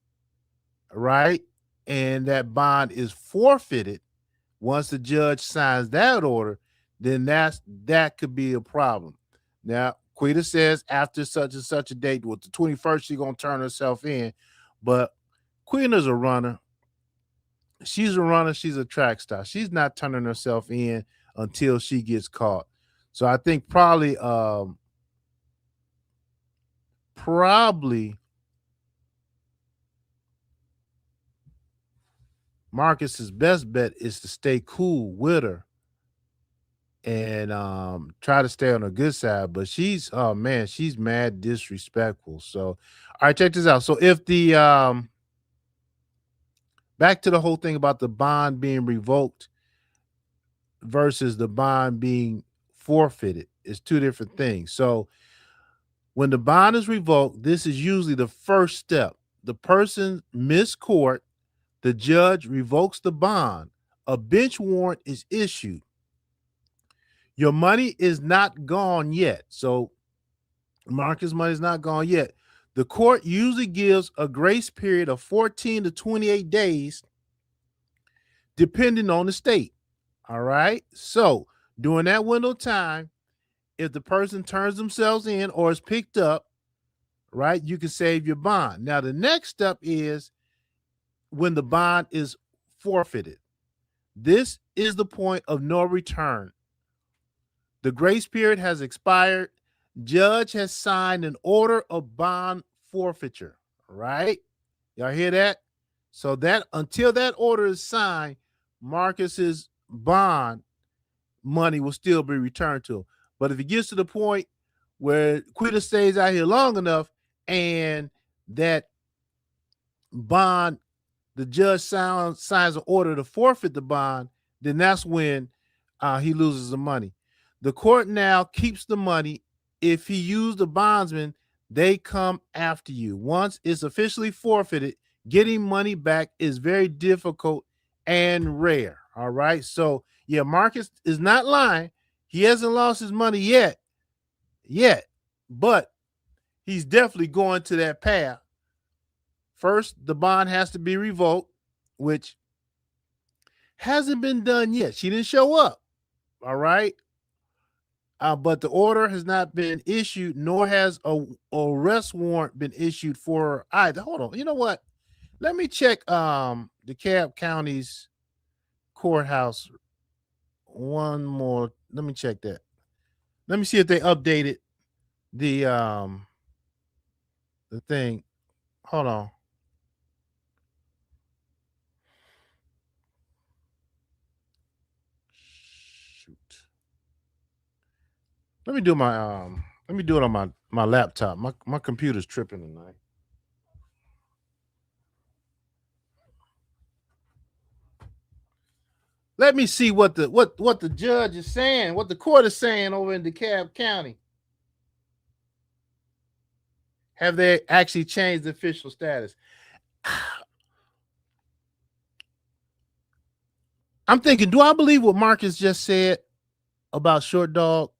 right, and that bond is forfeited, once the judge signs that order, then that could be a problem. Now, Quita says after such and such a date, with the 21st, she's gonna turn herself in. But Quita's a runner. She's a runner. She's a track star. She's not turning herself in until she gets caught. So I think probably Marcus's best bet is to stay cool with her and try to stay on the good side. But she's, oh man, she's mad disrespectful. So all right, check this out. So if the back to the whole thing about the bond being revoked versus the bond being forfeited, is two different things. So when the bond is revoked, this is usually the first step. The person missed court, the judge revokes the bond, a bench warrant is issued. Your money is not gone yet. So Marcus' money is not gone yet. The court usually gives a grace period of 14 to 28 days, depending on the state. All right. So during that window of time, if the person turns themselves in or is picked up, right, you can save your bond. Now, the next step is when the bond is forfeited. This is the point of no return. The grace period has expired. Judge has signed an order of bond forfeiture. Right? Y'all hear that? So that until that order is signed, Marcus's bond money will still be returned to him. But if it gets to the point where Quita stays out here long enough and that bond, the judge signs an order to forfeit the bond, then that's when he loses the money. The court now keeps the money. If he used the bondsman, they come after you. Once it's officially forfeited, getting money back is very difficult and rare. All right. So, yeah, Marcus is not lying. He hasn't lost his money yet, but he's definitely going to that path. First, the bond has to be revoked, which hasn't been done yet. She didn't show up. All right. But the order has not been issued, nor has a arrest warrant been issued for her either. Hold on. You know what? Let me check DeKalb County's courthouse one more. Let me check that. Let me see if they updated the thing. Hold on. Shoot. Let me do my let me do it on my laptop. My computer's tripping tonight. Let me see what the judge is saying, what the court is saying over in DeKalb County. Have they actually changed the official status? I'm thinking, do I believe what Marcus just said about Short Dog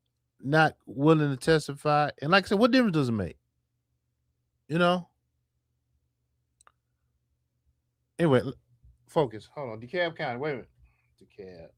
not willing to testify? And like I said, what difference does it make? You know? Anyway, focus. Hold on. DeKalb County. Wait a minute. DeKalb.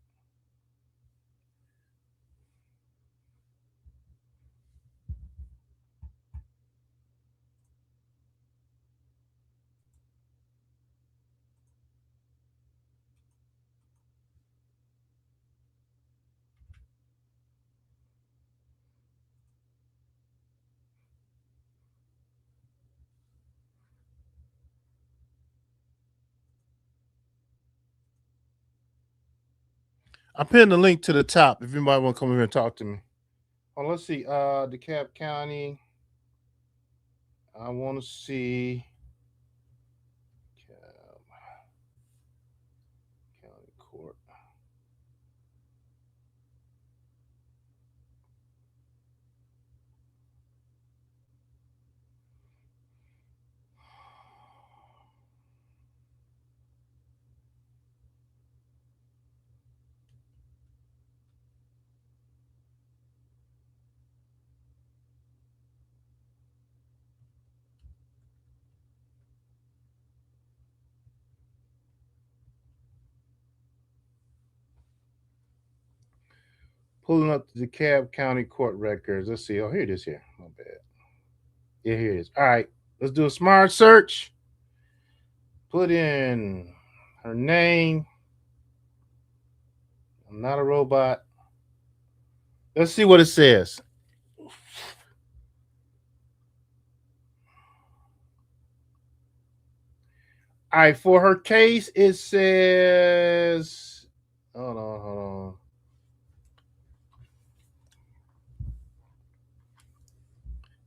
I pinned the link to the top if anybody want to come over here and talk to me. Oh, let's see. DeKalb County. I want to see DeKalb County Court. Pulling up the DeKalb County Court records. Let's see. Oh, here it is. Here, my bad. Yeah, here it is. All right, let's do a smart search. Put in her name. I'm not a robot. Let's see what it says. All right, for her case, it says. Hold on, hold on.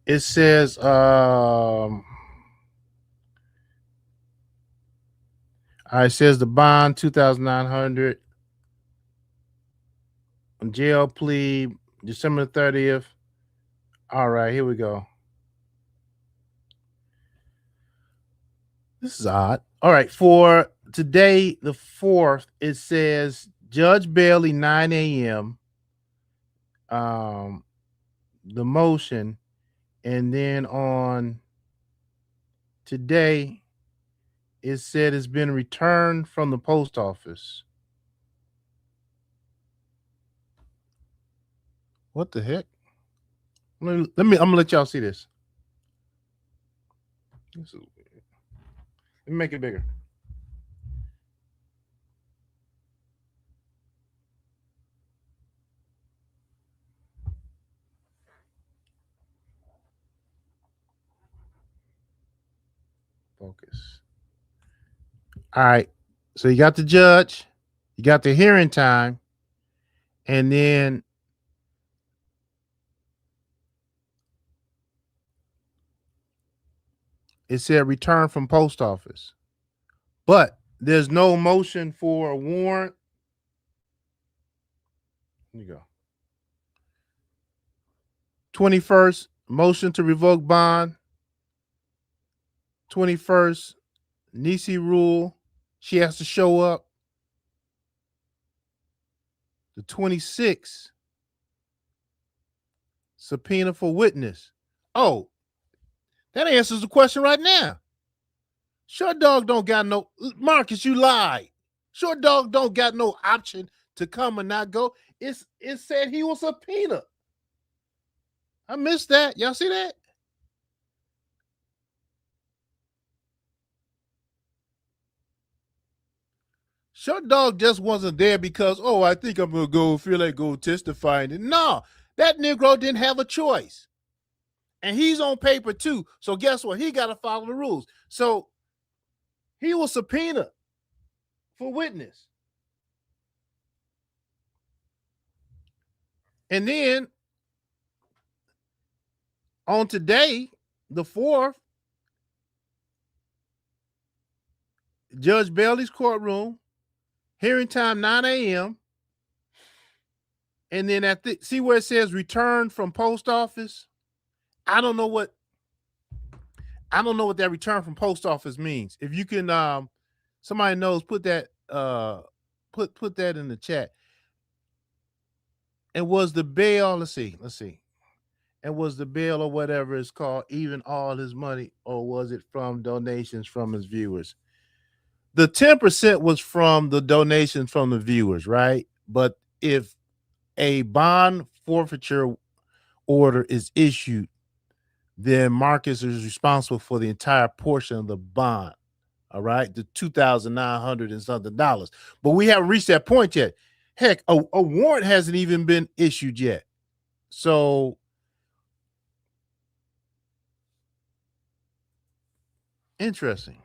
It says it says the bond 2,900 jail plea December 30th. All right, here we go. This is odd. All right, for today, the 4th, it says Judge Bailey 9 a.m. The motion, and then on today, it said it's been returned from the post office. What the heck? I'm gonna let y'all see this. This is weird. Let me make it bigger. Focus. All right. So you got the judge, you got the hearing time, and then it said return from post office. But there's no motion for a warrant. Here you go. 21st, motion to revoke bond. 21st, Nisi rule. She has to show up. The 26th, subpoena for witness. Oh, that answers the question right now. Short dog don't got no Marcus, you lied. Short dog don't got no option to come or not go. It said he was subpoena. I missed that. Y'all see that? Short dog just wasn't there because, oh, I think I'm gonna go feel like go testifying. No, that Negro didn't have a choice. And he's on paper too. So guess what? He got to follow the rules. So he was subpoenaed for witness. And then on today, the 4th, Judge Bailey's courtroom, hearing time 9 a.m. And then see where it says return from post office? I don't know what that return from post office means. If you can somebody knows, put that put that in the chat. And was the bail, let's see. And was the bail or whatever it's called even all his money, or was it from donations from his viewers? The 10% was from the donations from the viewers, right? But if a bond forfeiture order is issued, then Marcus is responsible for the entire portion of the bond. All right, the $2,900 and something dollars. But we haven't reached that point yet. Heck, a warrant hasn't even been issued yet. So interesting.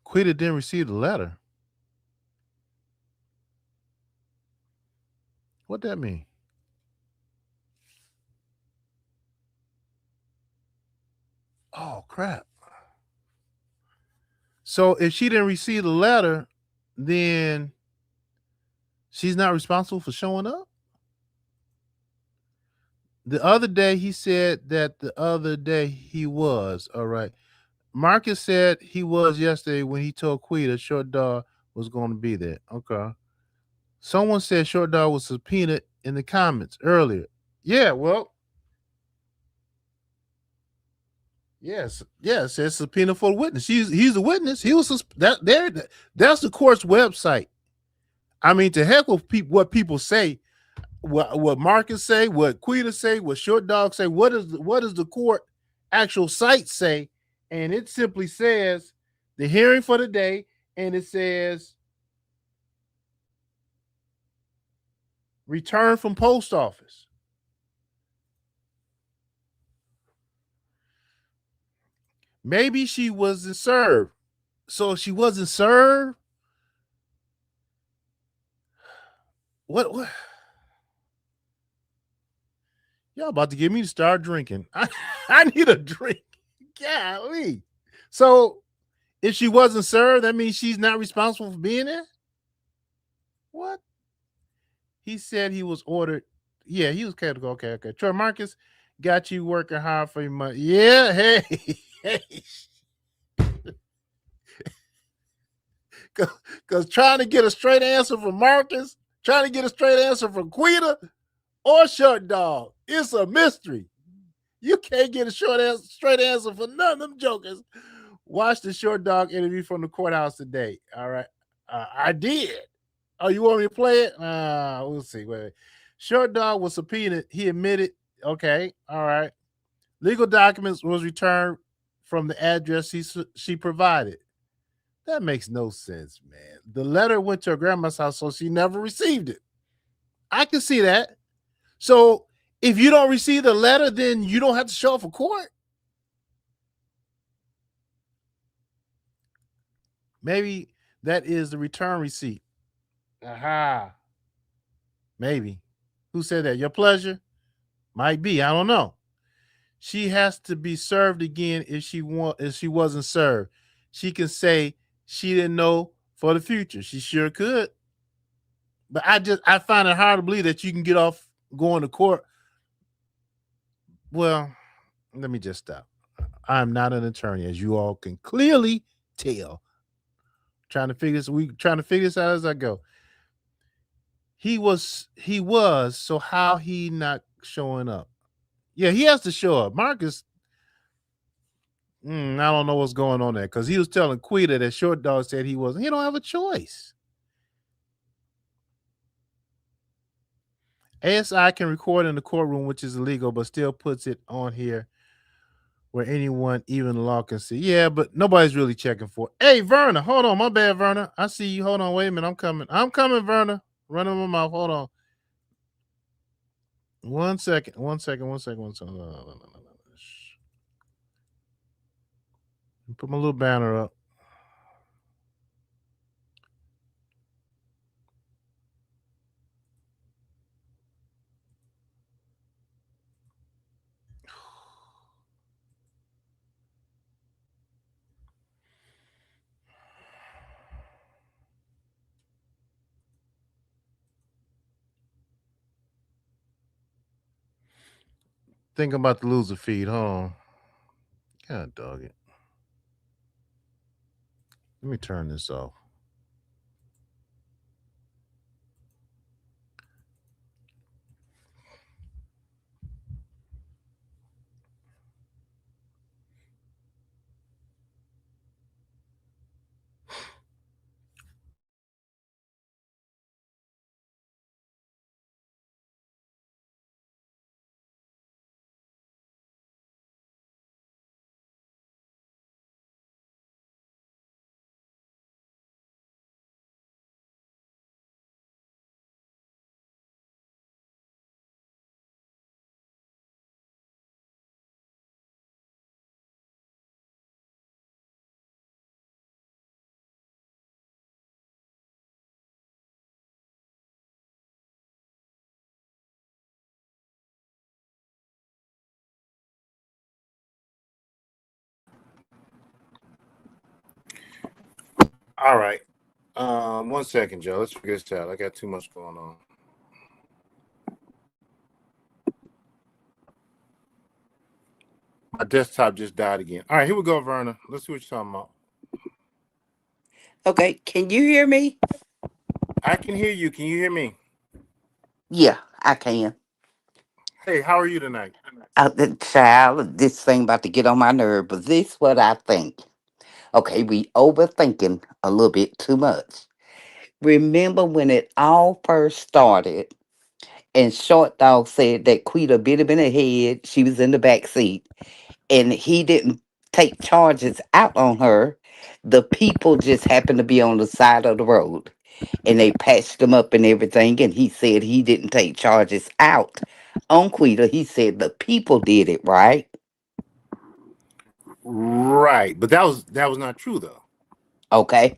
Queeta didn't receive the letter. What that mean? Oh crap. So if she didn't receive the letter, then she's not responsible for showing up? The other day he said that the other day he was. All right. Marcus said he was yesterday when he told Queeta Short Dog was going to be there. Okay. Someone said Short Dog was subpoenaed in the comments earlier. Yeah, well, yes, it says subpoena for the witness. He's a witness. He was that's the court's website. I mean, to heck with what people say, what Marcus say, what Queeta say, what Short Dog say. What does the court actual site say? And it simply says the hearing for the day, and it says return from post office. Maybe she wasn't served. So if she wasn't served, what? Y'all about to get me to start drinking. I need a drink. Golly. So if she wasn't served, that means she's not responsible for being there? What? He said he was ordered. Yeah, he was category. Okay. Troy Marcus got you working hard for your money. Yeah, hey. Hey. Because trying to get a straight answer from Marcus, trying to get a straight answer from Queeta or Short Dog, it's a mystery. You can't get a straight answer for none of them jokers. Watch the Short Dog interview from the courthouse today. All right. I did. Oh, you want me to play it? We'll see. Wait. Short Dog was subpoenaed. He admitted. Okay. All right. Legal documents was returned from the address she provided. That makes no sense, man. The letter went to her grandma's house, so she never received it. I can see that. So if you don't receive the letter, then you don't have to show up for court. Maybe that is the return receipt. Aha. Maybe. Who said that? Your pleasure? Might be. I don't know. She has to be served again if she wasn't served. She can say she didn't know for the future. She sure could. But I find it hard to believe that you can get off going to court. Well, let me just stop. I'm not an attorney, as you all can clearly tell. Trying to figure this out as I go. He was. So how he not showing up? Yeah, he has to show up. Marcus, I don't know what's going on there because he was telling Queeta that Short Dog said he wasn't. He don't have a choice. ASI can record in the courtroom, which is illegal, but still puts it on here where anyone, even the law, can see. Yeah, but nobody's really checking for it. Hey, Verna, hold on. My bad, Verna. I see you. Hold on. Wait a minute. I'm coming. Verna. Running my mouth. Hold on. One second. Put my little banner up. Think I'm about to lose a feed. Hold on. God dog it. Let me turn this off. All right. 1 second, Joe. Let's figure this out. I got too much going on. My desktop just died again. All right, here we go, Verna. Let's see what you're talking about. Okay, can you hear me? I can hear you. Can you hear me? Yeah, I can. Hey, how are you tonight? The child, this thing about to get on my nerve, but this what I think. Okay, we overthinking a little bit too much. Remember when it all first started and Short Dog said that Quita bit him in the head, she was in the back seat, and he didn't take charges out on her. The people just happened to be on the side of the road and they patched him up and everything. And he said he didn't take charges out on Quita. He said the people did it, right? Right, but that was not true though. Okay.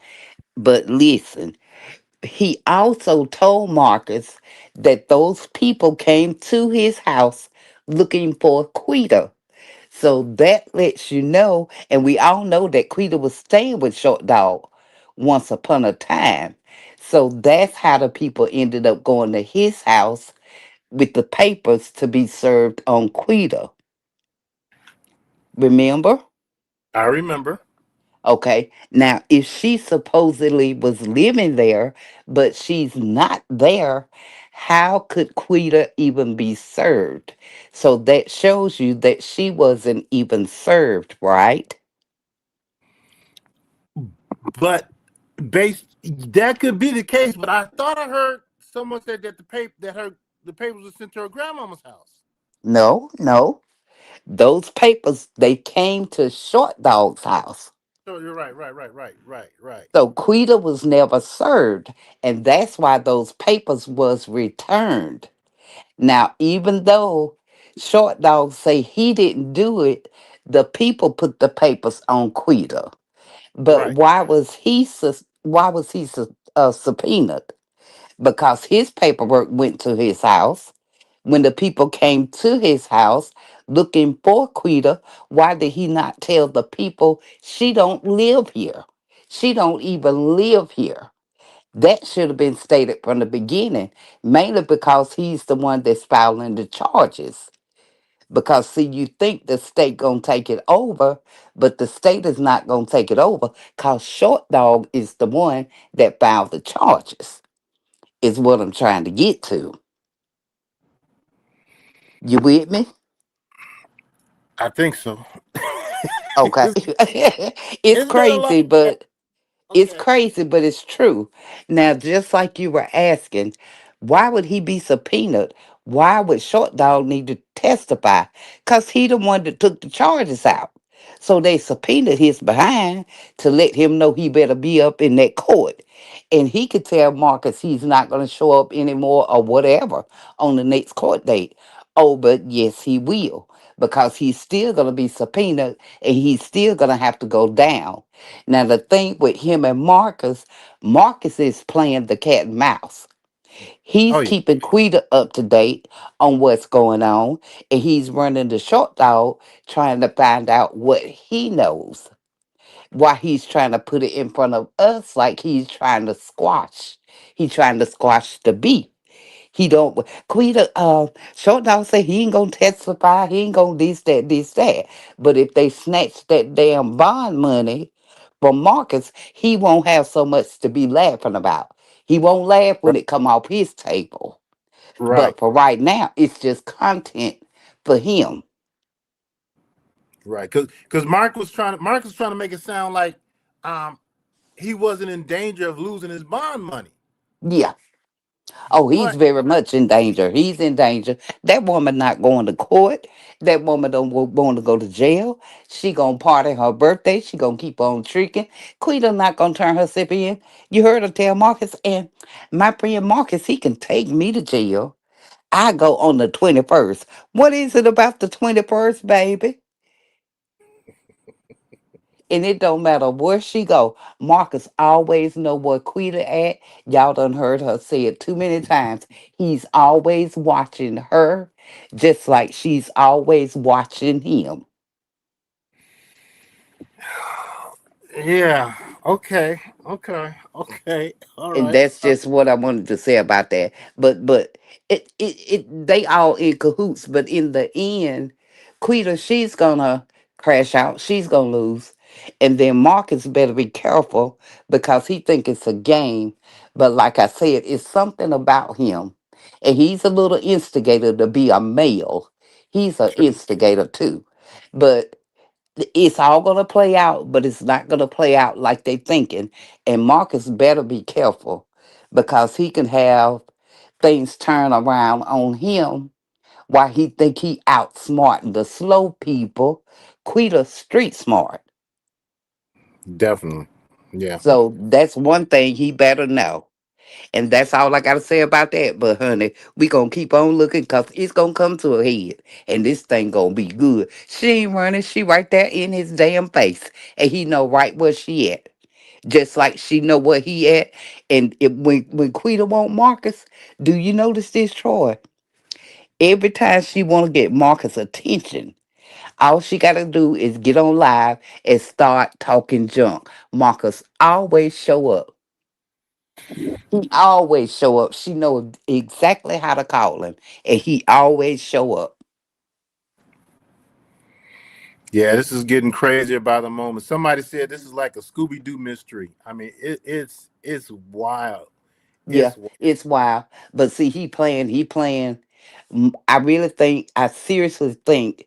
But listen, he also told Marcus that those people came to his house looking for Quita. So that lets you know, and we all know that Quita was staying with Short Dog once upon a time. So that's how the people ended up going to his house with the papers to be served on Quita. Remember? I remember. Okay. Now, if she supposedly was living there, but she's not there, how could Quita even be served? So that shows you that she wasn't even served, right? But based that could be the case, but I thought I heard someone said that the papers were sent to her grandmama's house. No, no. Those papers, they came to Short Dog's house. So you're right, right. So Quita was never served, and that's why those papers was returned. Now, even though Short Dog say he didn't do it, the people put the papers on Quita. But Right. why was he subpoenaed? Because his paperwork went to his house. When the people came to his house looking for Quita, why did he not tell the people she don't live here? She don't even live here. That should have been stated from the beginning, mainly because he's the one that's filing the charges. Because see, you think the state gonna take it over, but the state is not gonna take it over because Short Dog is the one that filed the charges, is what I'm trying to get to. You with me? I think so. Okay. is, It's isn't that a lot? crazy, but it's Okay. crazy, but it's true. Now, just like you were asking, why would he be subpoenaed? Why would Short Dog need to testify? Because he the one that took the charges out. So they subpoenaed his behind to let him know he better be up in that court. And he could tell Marcus he's not going to show up anymore or whatever on the next court date. Oh, but yes, he will. Because he's still going to be subpoenaed and he's still going to have to go down. Now, the thing with him and Marcus, Marcus is playing the cat and mouse. Oh He's yeah. keeping Quita up to date on what's going on, and he's running the Short Dog trying to find out what he knows. Why he's trying to put it in front of us like he's trying to squash. He's trying to squash the beef. He don't Quita Short Dog say he ain't gonna testify, he ain't gonna this, that. But if they snatch that damn bond money from Marcus, he won't have so much to be laughing about. He won't laugh when it come off his table. Right. But for right now, it's just content for him. Right. Because Mark was trying to make it sound like um he wasn't in danger of losing his bond money. Yeah. Oh, he's But very much in danger. He's in danger. That woman not going to court. That woman don't want to go to jail. She gonna party her birthday. She gonna keep on tricking. Quita not gonna turn herself in. You heard her tell Marcus, and my friend Marcus, he can take me to jail. I go on the 21st. What is it about the 21st, baby? And it don't matter where she go. Marcus always know where Quita at. Y'all done heard her say it too many times. He's always watching her, just like she's always watching him. yeah. Okay, okay. All And right. that's just what I wanted to say about that. But it they all in cahoots. But in the end, Quita, she's gonna crash out. She's gonna lose, and then Marcus better be careful because he think it's a game. But like I said, it's something about him, and he's a little instigator to be a male. He's an instigator too, but it's all gonna play out, but it's not gonna play out like they thinking. And Marcus better be careful because he can have things turn around on him while he think he outsmarting the slow people. Quita street smart. Definitely. Yeah. So that's one thing he better know. And that's all I gotta say about that. But honey, we gonna keep on looking because it's gonna come to a head. And this thing gonna be good. She ain't running, she right there in his damn face. And he know right where she at. Just like she know where he at. And when Quita want Marcus, do you notice this, Troy? Every time she wanna get Marcus' attention, all she gotta do is get on live and start talking junk. Marcus always show up. He always show up. She knows exactly how to call him, and he always show up. Yeah, this is getting crazier by the moment. Somebody said this is like a Scooby Doo mystery. I mean, it's wild. Yeah, Wild. it's wild. But see, he playing. He playing. I really think. I seriously think,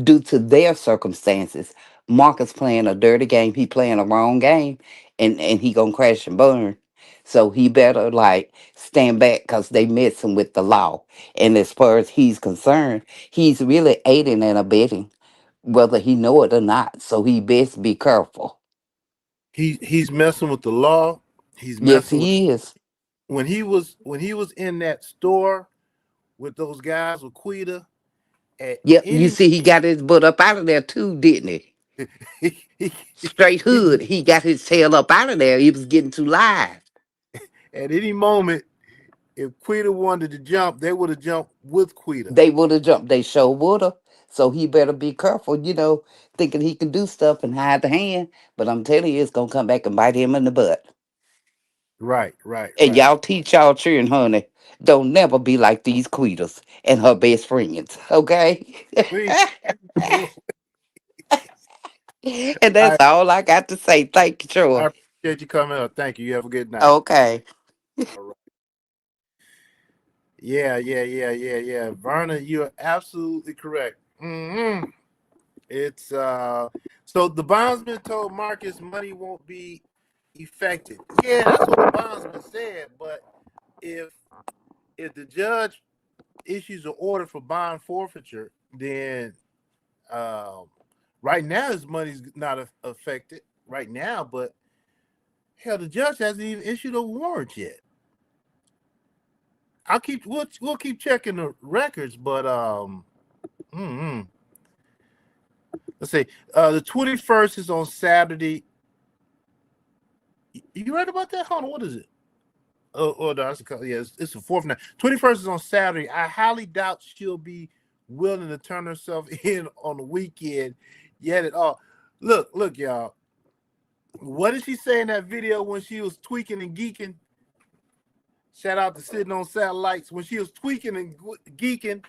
due to their circumstances, Marcus playing a dirty game. He playing a wrong game, and he gonna crash and burn. So he better like stand back because they messing with the law. And as far as he's concerned, he's really aiding and abetting, whether he know it or not. So he best be careful. He's messing with the law. He's Yes, messing with he is. when he was in that store with those guys with Quita at Yep, you any see, he got his butt up out of there too, didn't he? he, Straight he, hood. He got his tail up out of there. He was getting too live. at any moment, if Quita wanted to jump, they would have jumped with Quita. They would have jumped. They sure would have. So he better be careful, thinking he can do stuff and hide the hand. But I'm telling you, it's gonna come back and bite him in the butt. Right, right, And right. y'all teach y'all children, honey, don't never be like these Queeters and her best friends, okay? Please, please. And that's I all I got to say. Thank you, I Troy. appreciate you coming up. Thank you. You have a good night. Okay. All right. Yeah. Verna, you're absolutely correct. It's so the bondsman told Marcus money won't be effective. Yeah, that's what the bondsman said. But if if the judge issues an order for bond forfeiture, then um, right now his money's not affected right now. But hell, the judge hasn't even issued a warrant yet. We'll keep checking the records, but mm-mm. Let's see. The 21st is on Saturday. You right about that? Hold on, what is it? Oh, no, yeah, it's the fourth night. 21st is on Saturday. I highly doubt she'll be willing to turn herself in on the weekend yet at all. Look, y'all. What did she say in that video when she was tweaking and geeking? Shout out to Sitting on Satellites. When she was tweaking and geeking,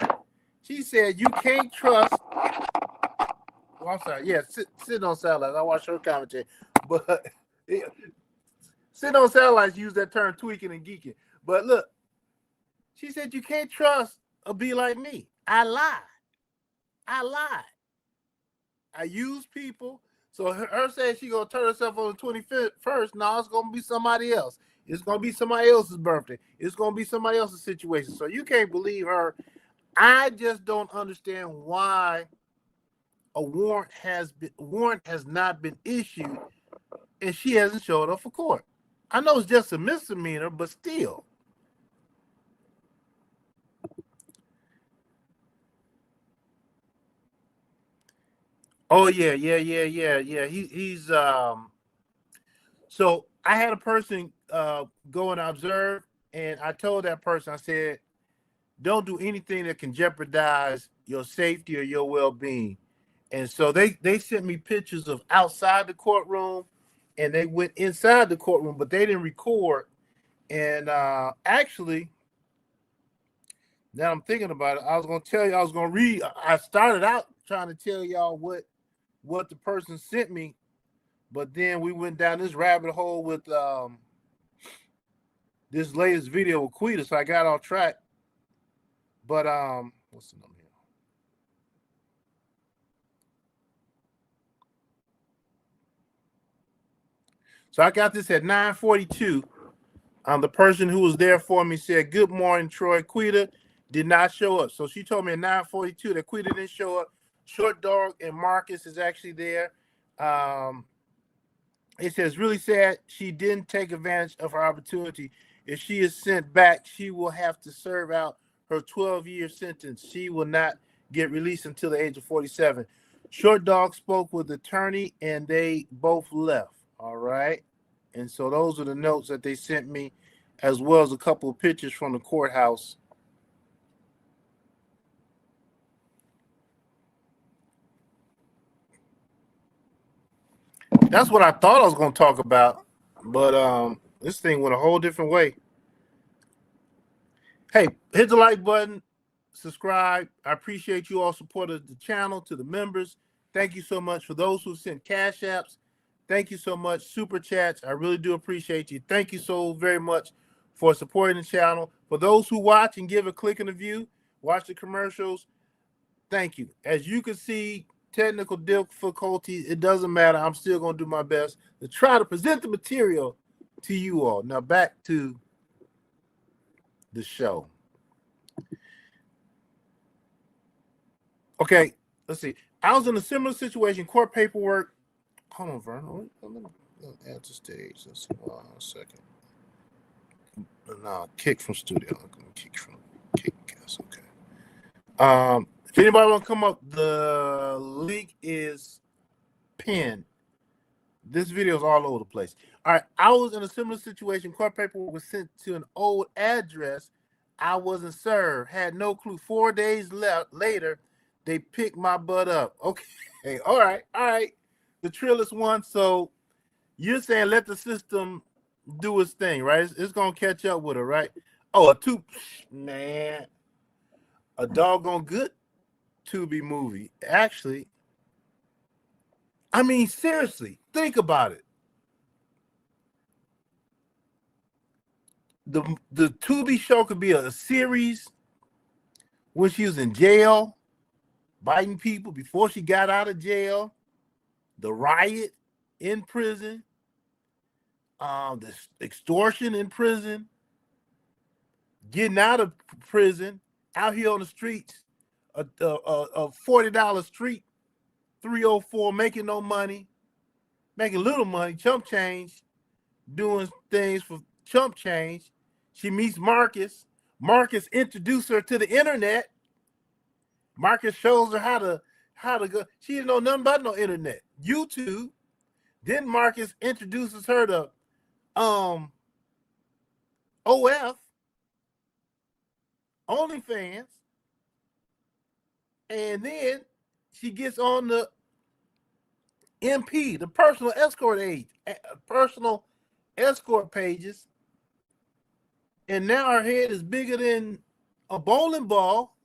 she said, "You can't trust." Well, I'm sorry. Yeah, Sitting on Satellites. I watched her commentary, but yeah, Sitting on Satellites use that term tweaking and geeking. But look, she said, "You can't trust a be like me. I lie. I lie. I use people." So her saying she gonna turn herself on the 21st. No, it's gonna be somebody else. It's gonna be somebody else's birthday. It's gonna be somebody else's situation. So you can't believe her. I just don't understand why a warrant has not been issued and she hasn't showed up for court. I know it's just a misdemeanor, but still. Oh yeah. He's. So I had a person go and observe, and I told that person, I said, don't do anything that can jeopardize your safety or your well being. And so they sent me pictures of outside the courtroom and they went inside the courtroom, but they didn't record. And actually, now I'm thinking about it, I was going to tell you, I was going to read. I started out trying to tell y'all what the person sent me, but then we went down this rabbit hole with this latest video with Queeta, so I got off track. But what's the number here? So I got this at 9:42. The person who was there for me said, "Good morning, Troy. Queeta did not show up." So she told me at 9:42 that Queeta didn't show up. Short Dog and Marcus is actually there. It says, "Really sad she didn't take advantage of her opportunity. If she is sent back, she will have to serve out her 12-year sentence. She will not get released until the age of 47. Short Dog spoke with the attorney, and they both left. All right. And so those are the notes that they sent me, as well as a couple of pictures from the courthouse. That's what I thought I was going to talk about, but this thing went a whole different way. Hey, hit the like button, subscribe. I appreciate you all supporting the channel. To the members, thank you so much. For those who sent cash apps, thank you so much. Super chats, I really do appreciate you. Thank you so very much for supporting the channel. For those who watch and give a click in the view, watch the commercials, thank you. As you can see, technical difficulties, it doesn't matter. I'm still going to do my best to try to present the material to you all. Now back to the show. Okay, let's see. I was in a similar situation, court paperwork. Hold on, Vern. Let me add to stage. Let's see. Hold on a second. No, kick from studio. I'm gonna kick, guys. Okay. If anybody want to come up, the link is pinned. This video is all over the place. All right, I was in a similar situation. Court paperwork was sent to an old address. I wasn't served. Had no clue. 4 days later, they picked my butt up. Okay, all right. The trillest one. So you're saying let the system do its thing, right? It's gonna catch up with her, right? Oh, man, a doggone good Tubi movie. Actually, I mean, seriously, think about it. The Tubi show could be a series when she was in jail, biting people before she got out of jail, the riot in prison, the extortion in prison, getting out of prison, out here on the streets, a $40 street, 304, making no money, making little money, chump change, doing things for chump change. She meets Marcus. Marcus introduced her to the internet. Marcus shows her how to go. She didn't know nothing about no internet. YouTube. Then Marcus introduces her to OF, OnlyFans, and then she gets on the MP, the personal escort pages, and now her head is bigger than a bowling ball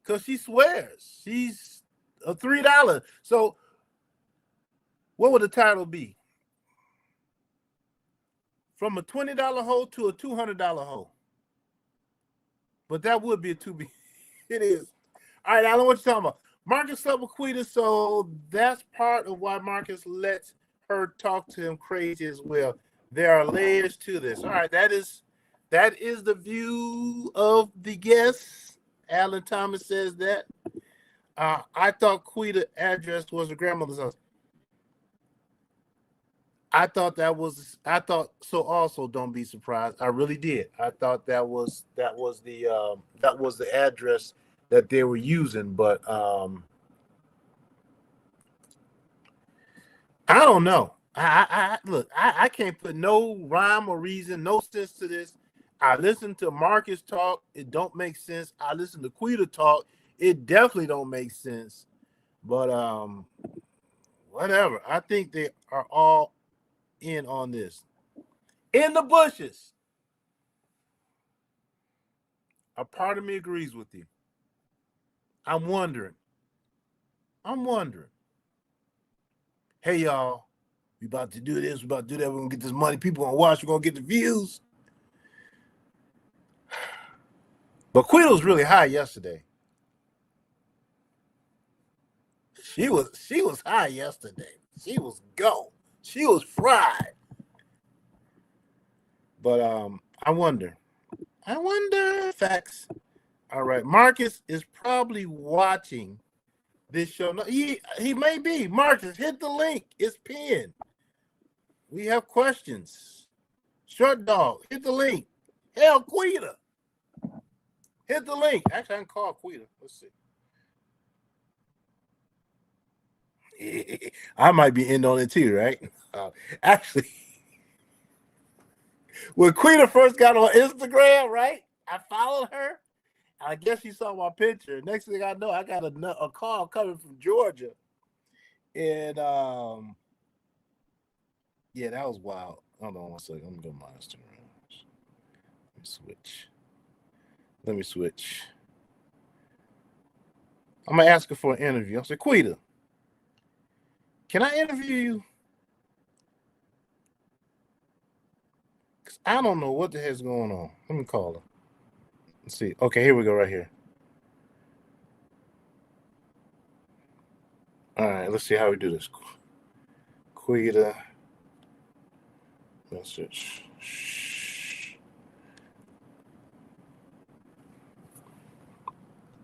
because she swears she's a $3. So what would the title be? From a $20 hole to a $200 hole. But that would be a Tubi. It is. All right, Alan, what you talking about? Marcus slept with Queeta, so that's part of why Marcus lets her talk to him crazy as well. There are layers to this. All right, that is the view of the guests. Alan Thomas says that. I thought Queeta address was her grandmother's house. I thought so. Also, don't be surprised. I really did. I thought that was the address that they were using, but I don't know. I can't put no rhyme or reason, no sense to this. I listened to Marcus talk, it don't make sense. I listened to Queeta talk, it definitely don't make sense. But whatever. I think they are all in on this. In the bushes. A part of me agrees with you. I'm wondering. Hey, y'all, we about to do this. We about to do that. We're going to get this money. People going to watch. We're going to get the views. But Queeta was really high yesterday. She was high yesterday. She was go. She was fried. But I wonder. Facts. All right. Marcus is probably watching this show. No, he may be. Marcus, hit the link. It's pinned. We have questions. Short dog, hit the link. Hell, Queeta. Hit the link. Actually, I can call Queeta. Let's see. I might be in on it too, right? Actually, when Queeta first got on Instagram, right? I followed her. I guess she saw my picture. Next thing I know, I got a call coming from Georgia. And yeah, that was wild. Hold on one second. I'm going to go to my Instagram. Let me switch. I'm going to ask her for an interview. I said, Queeta, can I interview you? Because I don't know what the heck's going on. Let me call her. Let's see. Okay, here we go right here. All right, let's see how we do this. Queeta. Message.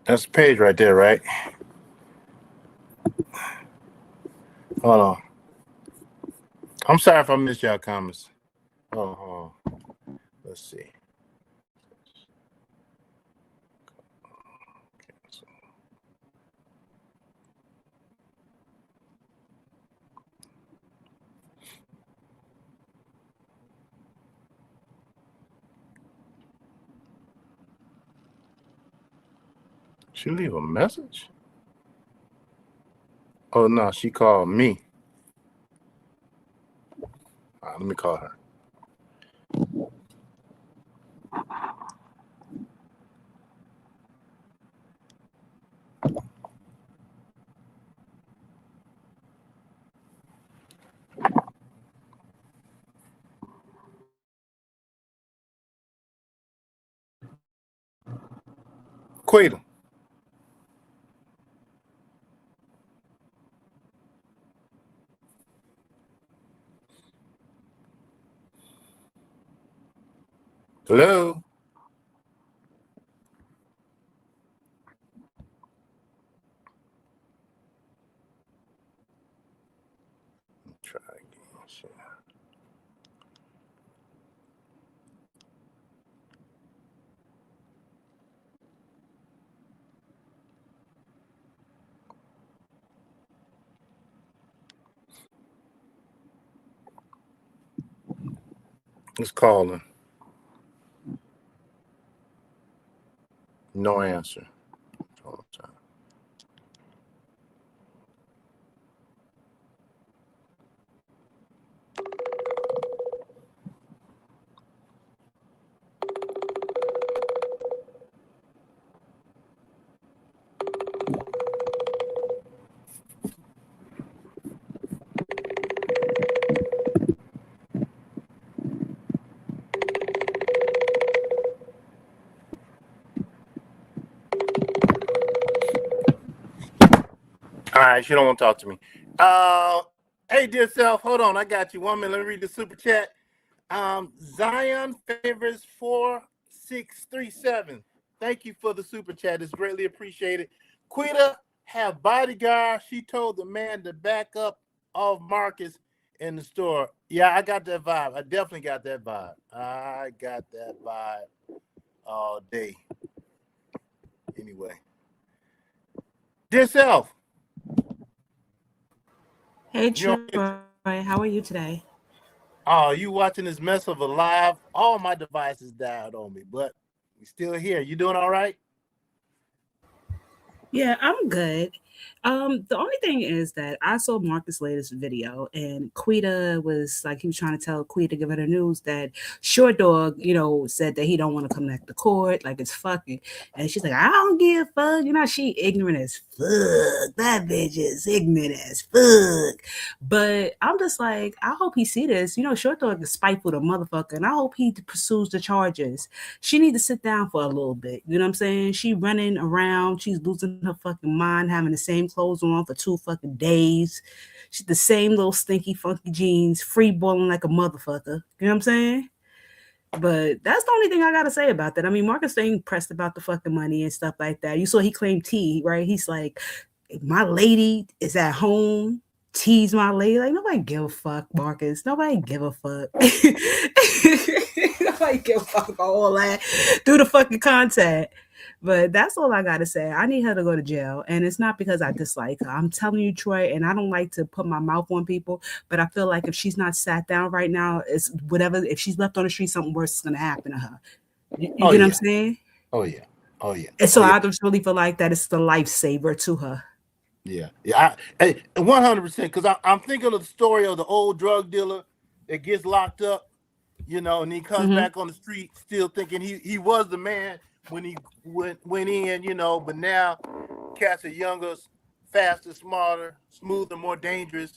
That's the page right there, right? Hold on. I'm sorry if I missed y'all comments. Hold on. Let's see. She leave a message? Oh, no, she called me. All right, let me call her. Queeta. Hello? Try again. Let's call her. No answer. All the time. All right, she don't want to talk to me. Hey, dear self, hold on. I got you. 1 minute. Let me read the super chat. Zion favors 4637. Thank you for the super chat. It's greatly appreciated. Queeta have bodyguard. She told the man to back up off Marcus in the store. Yeah, I got that vibe. I definitely got that vibe. I got that vibe all day. Anyway. Dear self. Hey, Troy. How are you today? Oh, you watching this mess of a live? All my devices died on me, but we still here. You doing all right? Yeah, I'm good. The only thing is that I saw Marcus' latest video, and Queeta was like, he was trying to tell Queeta, give her the news that Short Dog, said that he don't want to come back to court, like it's fucking, and she's like, I don't give a fuck, she ignorant as fuck. That bitch is ignorant as fuck. But I'm just like, I hope he see this. Short Dog is spiteful to motherfucker, and I hope he pursues the charges. She need to sit down for a little bit. You know what I'm saying? She running around, she's losing her fucking mind, having the same clothes on for 2 fucking days. She's the same little stinky, funky jeans, free balling like a motherfucker. You know what I'm saying? But that's the only thing I gotta say about that. I mean, Marcus ain't pressed about the fucking money and stuff like that. You saw he claimed T, right? He's like, my lady is at home. T's my lady. Like, nobody give a fuck, Marcus. Nobody give a fuck. Nobody give a fuck about all that through the fucking contact. But that's all I gotta say. I need her to go to jail, and it's not because I dislike her. I'm telling you, Troy, and I don't like to put my mouth on people, but I feel like if she's not sat down right now, it's whatever. If she's left on the street, something worse is gonna happen to her. You get what I'm saying? Oh yeah. Oh yeah. And so Oh, yeah. I just really feel like that it's the lifesaver to her. Yeah. 100%. Because I'm thinking of the story of the old drug dealer that gets locked up, and he comes back on the street still thinking he was the man when he went in, but now cats are younger, faster, smarter, smoother, more dangerous.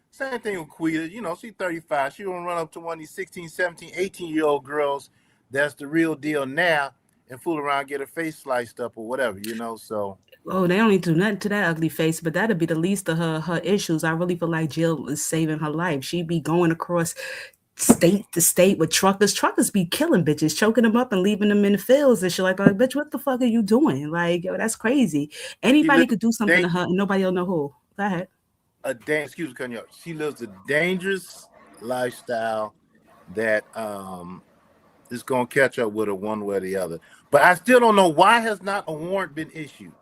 Same thing with Queeta. She's 35. She don't run up to one of these 16, 17, 18-year-old girls that's the real deal now and fool around, get her face sliced up or whatever, so. Oh, they don't need to do nothing to that ugly face, but that'd be the least of her issues. I really feel like Jill is saving her life. She'd be going across state to state with truckers. Truckers be killing bitches, choking them up and leaving them in the fields and shit like that. Bitch, what the fuck are you doing? Like, yo, that's crazy. Anybody could do something to her and nobody will know who. Go ahead. Excuse me, Kanye. She lives a dangerous lifestyle that is gonna catch up with her one way or the other. But I still don't know why has not a warrant been issued.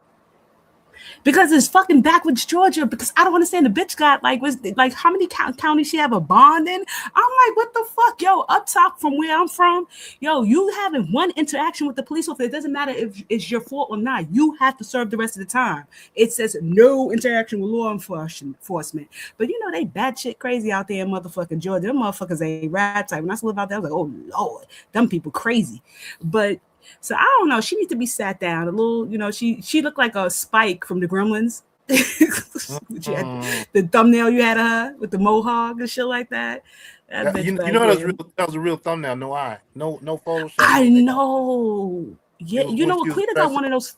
Because it's fucking backwards Georgia. Because I don't understand. The bitch got like how many counties she have a bond in? I'm like, what the fuck, yo? Up top from where I'm from, yo, you having one interaction with the police officer. It doesn't matter if it's your fault or not. You have to serve the rest of the time. It says no interaction with law enforcement. But they batshit crazy out there in motherfucking Georgia. Them motherfuckers ain't rat type. When I used to live out there, I was like, oh Lord, them people crazy. But so I don't know. She needs to be sat down a little. She looked like a Spike from the Gremlins. She had the thumbnail you had of her with the mohawk and shit like that. That bitch that was a real thumbnail. No eye, no Photoshop. I know. Yeah, Queeta got one of those.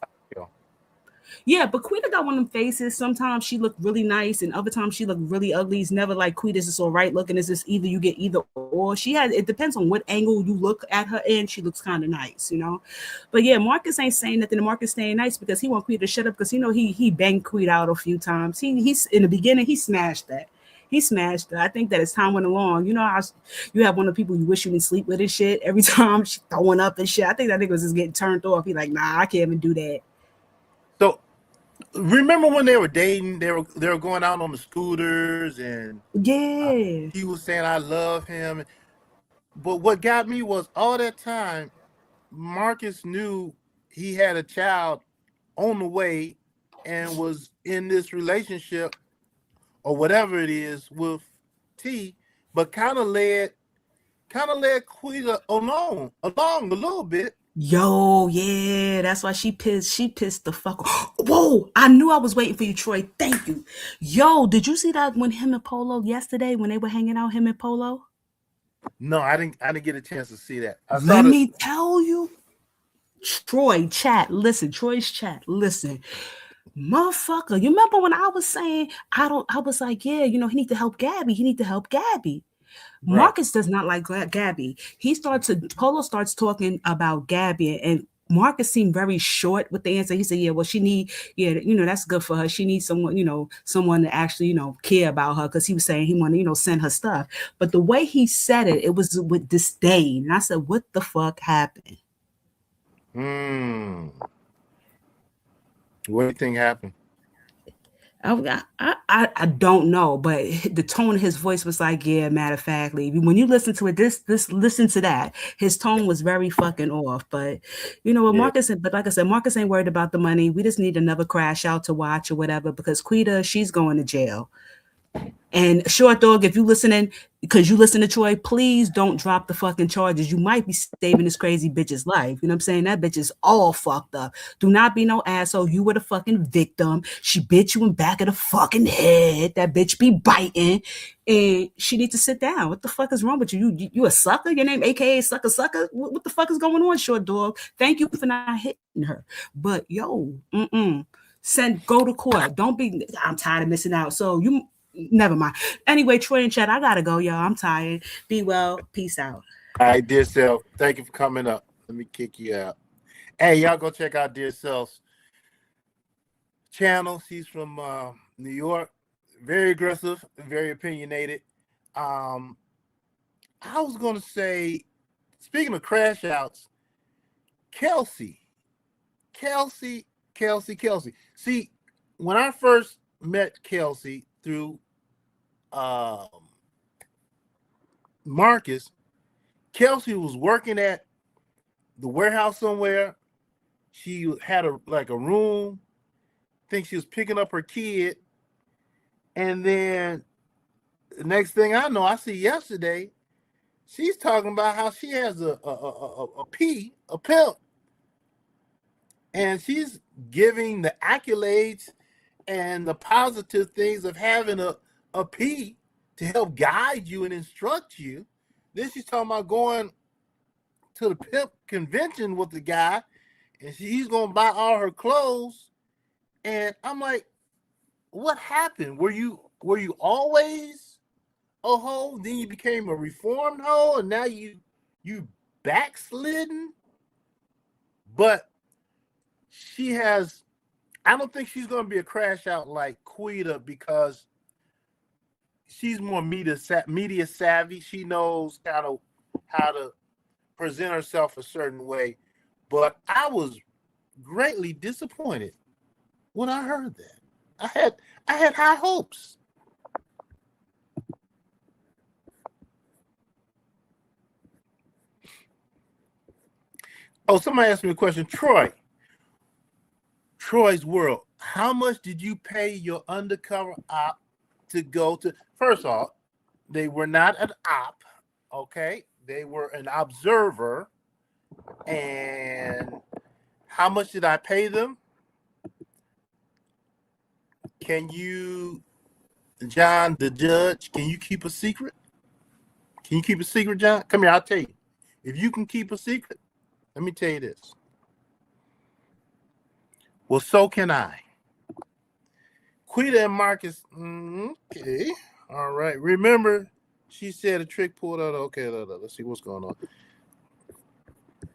Yeah, but Queeta got one of them faces. Sometimes she look really nice, and other times she look really ugly. It's never like Queeta's just all right looking. It's just either you get either or. It depends on what angle you look at her in. She looks kind of nice, But yeah, Marcus ain't saying nothing. Marcus staying nice because he want Queeta to shut up because he banged Queeta out a few times. He's in the beginning he smashed that. He smashed her. I think that as time went along, how you have one of the people you wish you didn't sleep with and shit. Every time she throwing up and shit. I think that nigga was just getting turned off. He like, nah, I can't even do that. So remember when they were dating? They were going out on the scooters, and he was saying, "I love him." But what got me was all that time, Marcus knew he had a child on the way, and was in this relationship or whatever it is with T, but kind of led Queeta along a little bit. Yo, yeah, that's why she pissed. She pissed the fuck. Whoa, I knew I was waiting for you, Troy. Thank you. Yo, did you see that when him and Polo yesterday when they were hanging out, him and Polo? No, I didn't get a chance to see that. Let me tell you, Troy, listen, Troy's chat, listen. Motherfucker, you remember when I was saying I was like, yeah, he need to help Gabby. He need to help Gabby. Right. Marcus does not like Gabby. Polo starts talking about Gabby, and Marcus seemed very short with the answer. He said, yeah, well, that's good for her. She needs someone, someone to actually, care about her, because he was saying he wanted, send her stuff. But the way he said it, it was with disdain. And I said, what the fuck happened? What do you think happened? I don't know, but the tone of his voice was like, yeah, matter of factly. When you listen to it, listen to that. His tone was very fucking off. But you know what, Yeah. Marcus? But like I said, Marcus ain't worried about the money. We just need another crash out to watch or whatever because Quita, she's going to jail. And Short Dog, if you listening, because you listen to Troy, please don't drop the fucking charges. You might be saving this crazy bitch's life. You know what I'm saying? That bitch is all fucked up. Do not be no asshole. You were the fucking victim. She bit you in back of the fucking head. That bitch be biting. And she needs to sit down. What the fuck is wrong with you? You a sucker? Your name AKA Sucker Sucker? What the fuck is going on, Short Dog? Thank you for not hitting her. But yo, go to court. Don't be, I'm tired of missing out. So you never mind. Anyway, Troy and Chad, I gotta go, y'all. I'm tired. Be well. Peace out. All right, dear self. Thank you for coming up. Let me kick you out. Hey, y'all go check out dear self's channel. She's from New York. Very aggressive, very opinionated. I was gonna say, speaking of crash outs, Kelsey. See, when I first met Kelsey through Marcus, Kelsey was working at the warehouse somewhere. She had a room. I think she was picking up her kid. And then the next thing I know, I see yesterday, she's talking about how she has a pimp. And she's giving the accolades and the positive things of having a P to help guide you and instruct you. Then she's talking about going to the pimp convention with the guy, and he's going to buy all her clothes. And I'm like, what happened? Were you always a hoe? Then you became a reformed hoe, and now you backslidden? But she has, I don't think she's going to be a crash out like Queeta because she's more media savvy. She knows how to present herself a certain way. But I was greatly disappointed when I heard that. I had high hopes. Oh, somebody asked me a question. Troy's World. How much did you pay your undercover op to go to? First off, they were not an op, okay? They were an observer. And how much did I pay them? Can you, John, the judge, can you keep a secret? Can you keep a secret, John? Come here, I'll tell you. If you can keep a secret, let me tell you this. Well, so can I. Queeta and Marcus, okay. All right. Remember, she said a trick pulled out. Okay, let's see what's going on.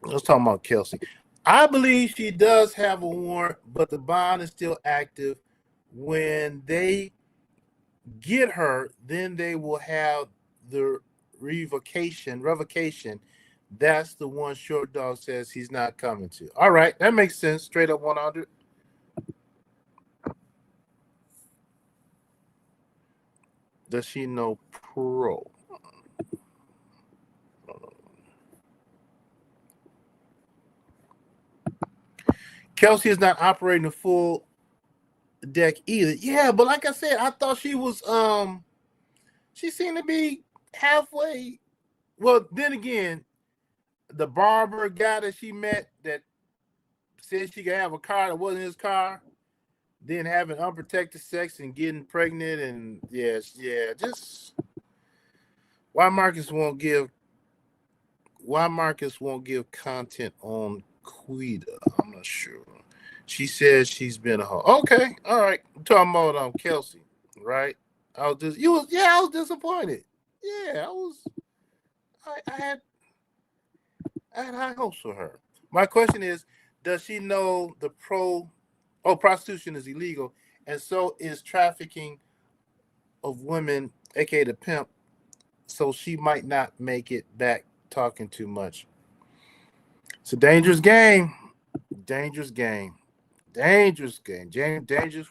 Let's talk about Kelsey. I believe she does have a warrant, but the bond is still active. When they get her, then they will have the revocation. That's the one Short Dog says he's not coming to. All right, that makes sense. Straight up 100. Does she know pro? Kelsey is not operating a full deck either. Yeah, but like I said, I thought she was she seemed to be halfway. Well, then again, the barber guy that she met that said she could have a car that wasn't his car, then having unprotected sex and getting pregnant, and just why Marcus won't give content on Queeta. I'm not sure. She says she's been a hoe. Okay, all right. I'm talking about Kelsey, right? I was disappointed. Yeah, I had high hopes for her. My question is, does she know the prostitution is illegal, and so is trafficking of women, aka the pimp, so she might not make it back talking too much. It's a dangerous game. Dangerous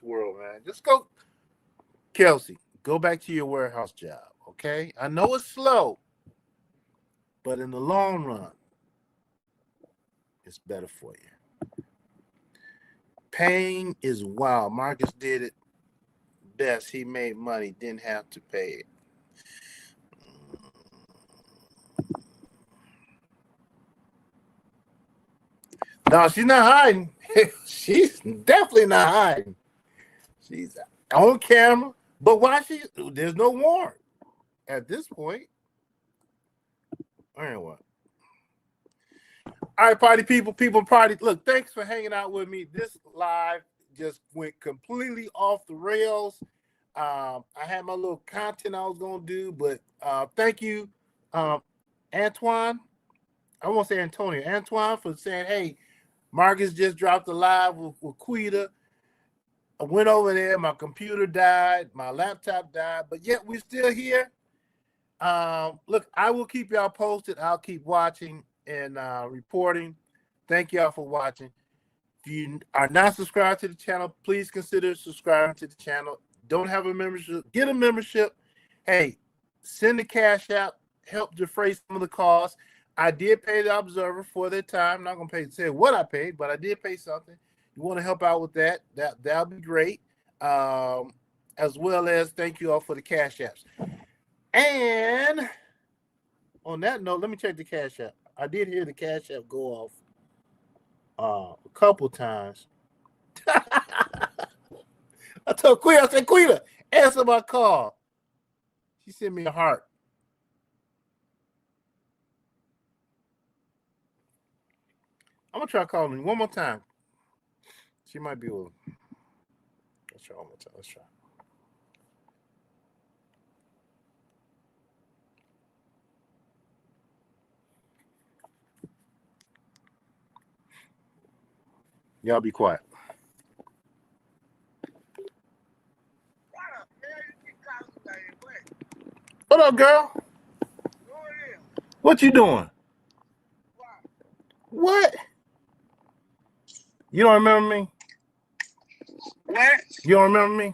world, man. Just go Kelsey, go back to your warehouse job, okay? I know it's slow, but in the long run, it's better for you. Paying is wild. Marcus did it best. He made money, didn't have to pay it. No, she's not hiding. She's definitely not hiding. She's on camera. But why there's no warrant at this point. Anyway. All right, party people, party. Look, thanks for hanging out with me. This live just went completely off the rails. I had my little content I was going to do, but thank you, Antoine. I won't say Antonio. Antoine for saying, hey, Marcus just dropped a live with Queeta. I went over there. My computer died. My laptop died. But yet we're still here. Look, I will keep y'all posted. I'll keep watching and reporting. Thank y'all for watching. If you are not subscribed to the channel, please consider subscribing to the channel. Don't have a membership, get a membership. Hey, send the cash out, help defray some of the costs. I did pay the Observer for their time. I'm not gonna say what I paid, but I did pay something. You want to help out with that'll be great. As well as thank you all for the cash apps. And on that note, let me check the cash app. I did hear the cash app go off a couple times. I told Queeta, I said, Queeta, answer my call. She sent me a heart. I'm gonna try calling her one more time. She might be with. Let's try one more time. Let's try. Y'all be quiet. What up, girl? What you doing? What? You don't remember me? What? You don't remember me?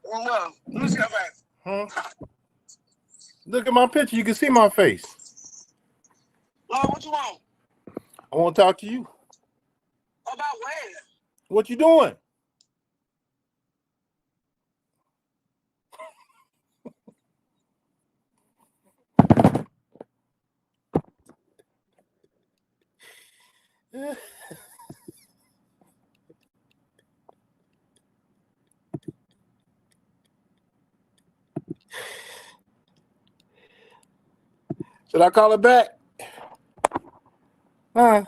Well, let me see your face. Huh? Look at my picture. You can see my face. Oh, what you want? I want to talk to you. About what? What you doing? Should I call her back? Huh?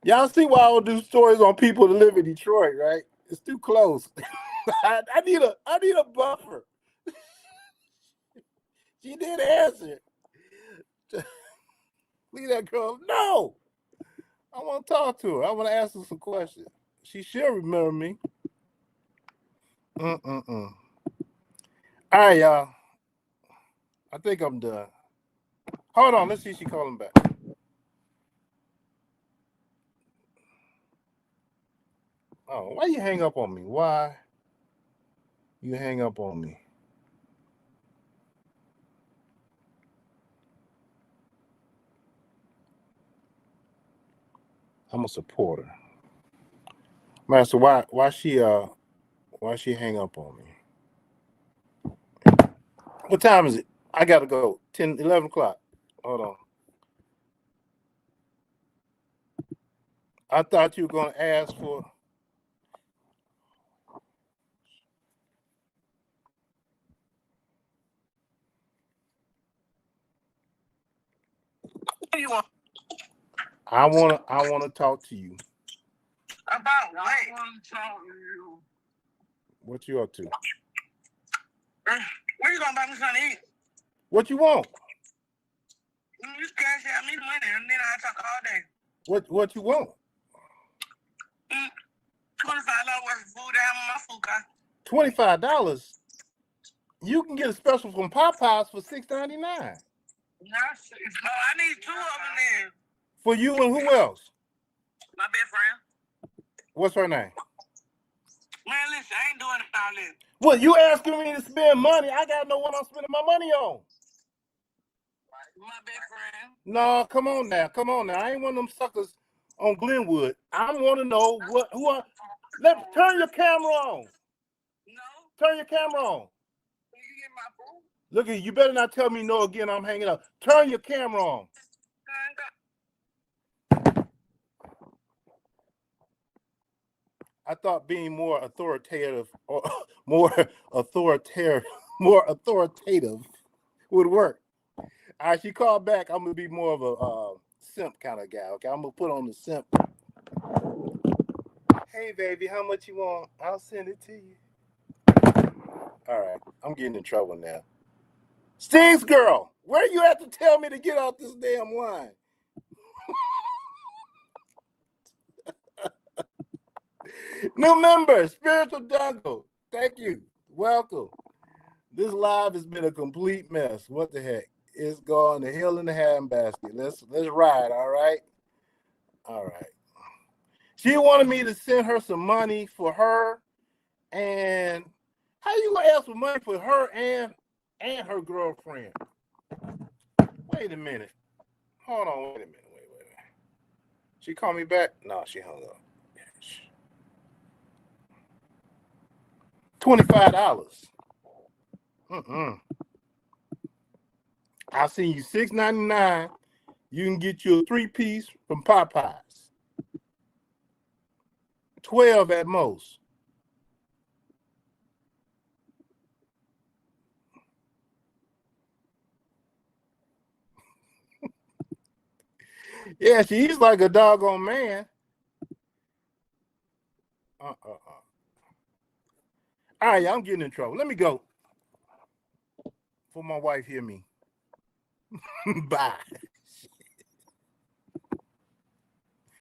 Y'all see why I don't do stories on people that live in Detroit, right? It's too close. I need a buffer. She did answer. Leave that girl. No. I want to talk to her. I want to ask her some questions. She should remember me. All right, y'all. I think I'm done. Hold on. Let's see if she calling back. Oh, why you hang up on me? Why you hang up on me? I'm a supporter. Master, why she hang up on me? What time is it? I gotta go. 10, 11 o'clock. Hold on. I thought you were gonna ask for. What do you want? I wanna talk to you. About what? I want to talk to you. What you up to? Where you gonna buy me something to eat? What you want? You just cash out me the money and then I talk all day. What you want? $25 worth of food to have on my food card. $25. You can get a special from Popeyes for $6.99. I need 2 of them then. For you and who else? My best friend. What's her name? Man, listen, I ain't doing all this. Well, you asking me to spend money? I gotta know what I'm spending my money on. My best friend. No, come on now. I ain't one of them suckers on Glenwood. I want to know turn your camera on. No. Turn your camera on. Can you get my food? Look at you. Better not tell me no again. I'm hanging up. Turn your camera on. I thought being more authoritative or more authoritative would work. All right, she called back. I'm gonna be more of a simp kind of guy. Okay, I'm gonna put on the simp. Hey, baby, how much you want? I'll send it to you. All right, I'm getting in trouble now. Stings girl, where you at to tell me to get off this damn line? New member, Spiritual Jungle. Thank you. Welcome. This live has been a complete mess. What the heck? It's gone to hell in the handbasket. Let's ride, all right? All right. She wanted me to send her some money for her. And how you gonna ask for money for her and her girlfriend? Wait a minute. Hold on, wait a minute. Wait. She called me back? No, she hung up. $25. I'll send you $6.99. You can get you a 3-piece from Popeyes. 12 at most. Yeah, she's like a doggone man. All right, I'm getting in trouble. Let me go before my wife hear me. Bye.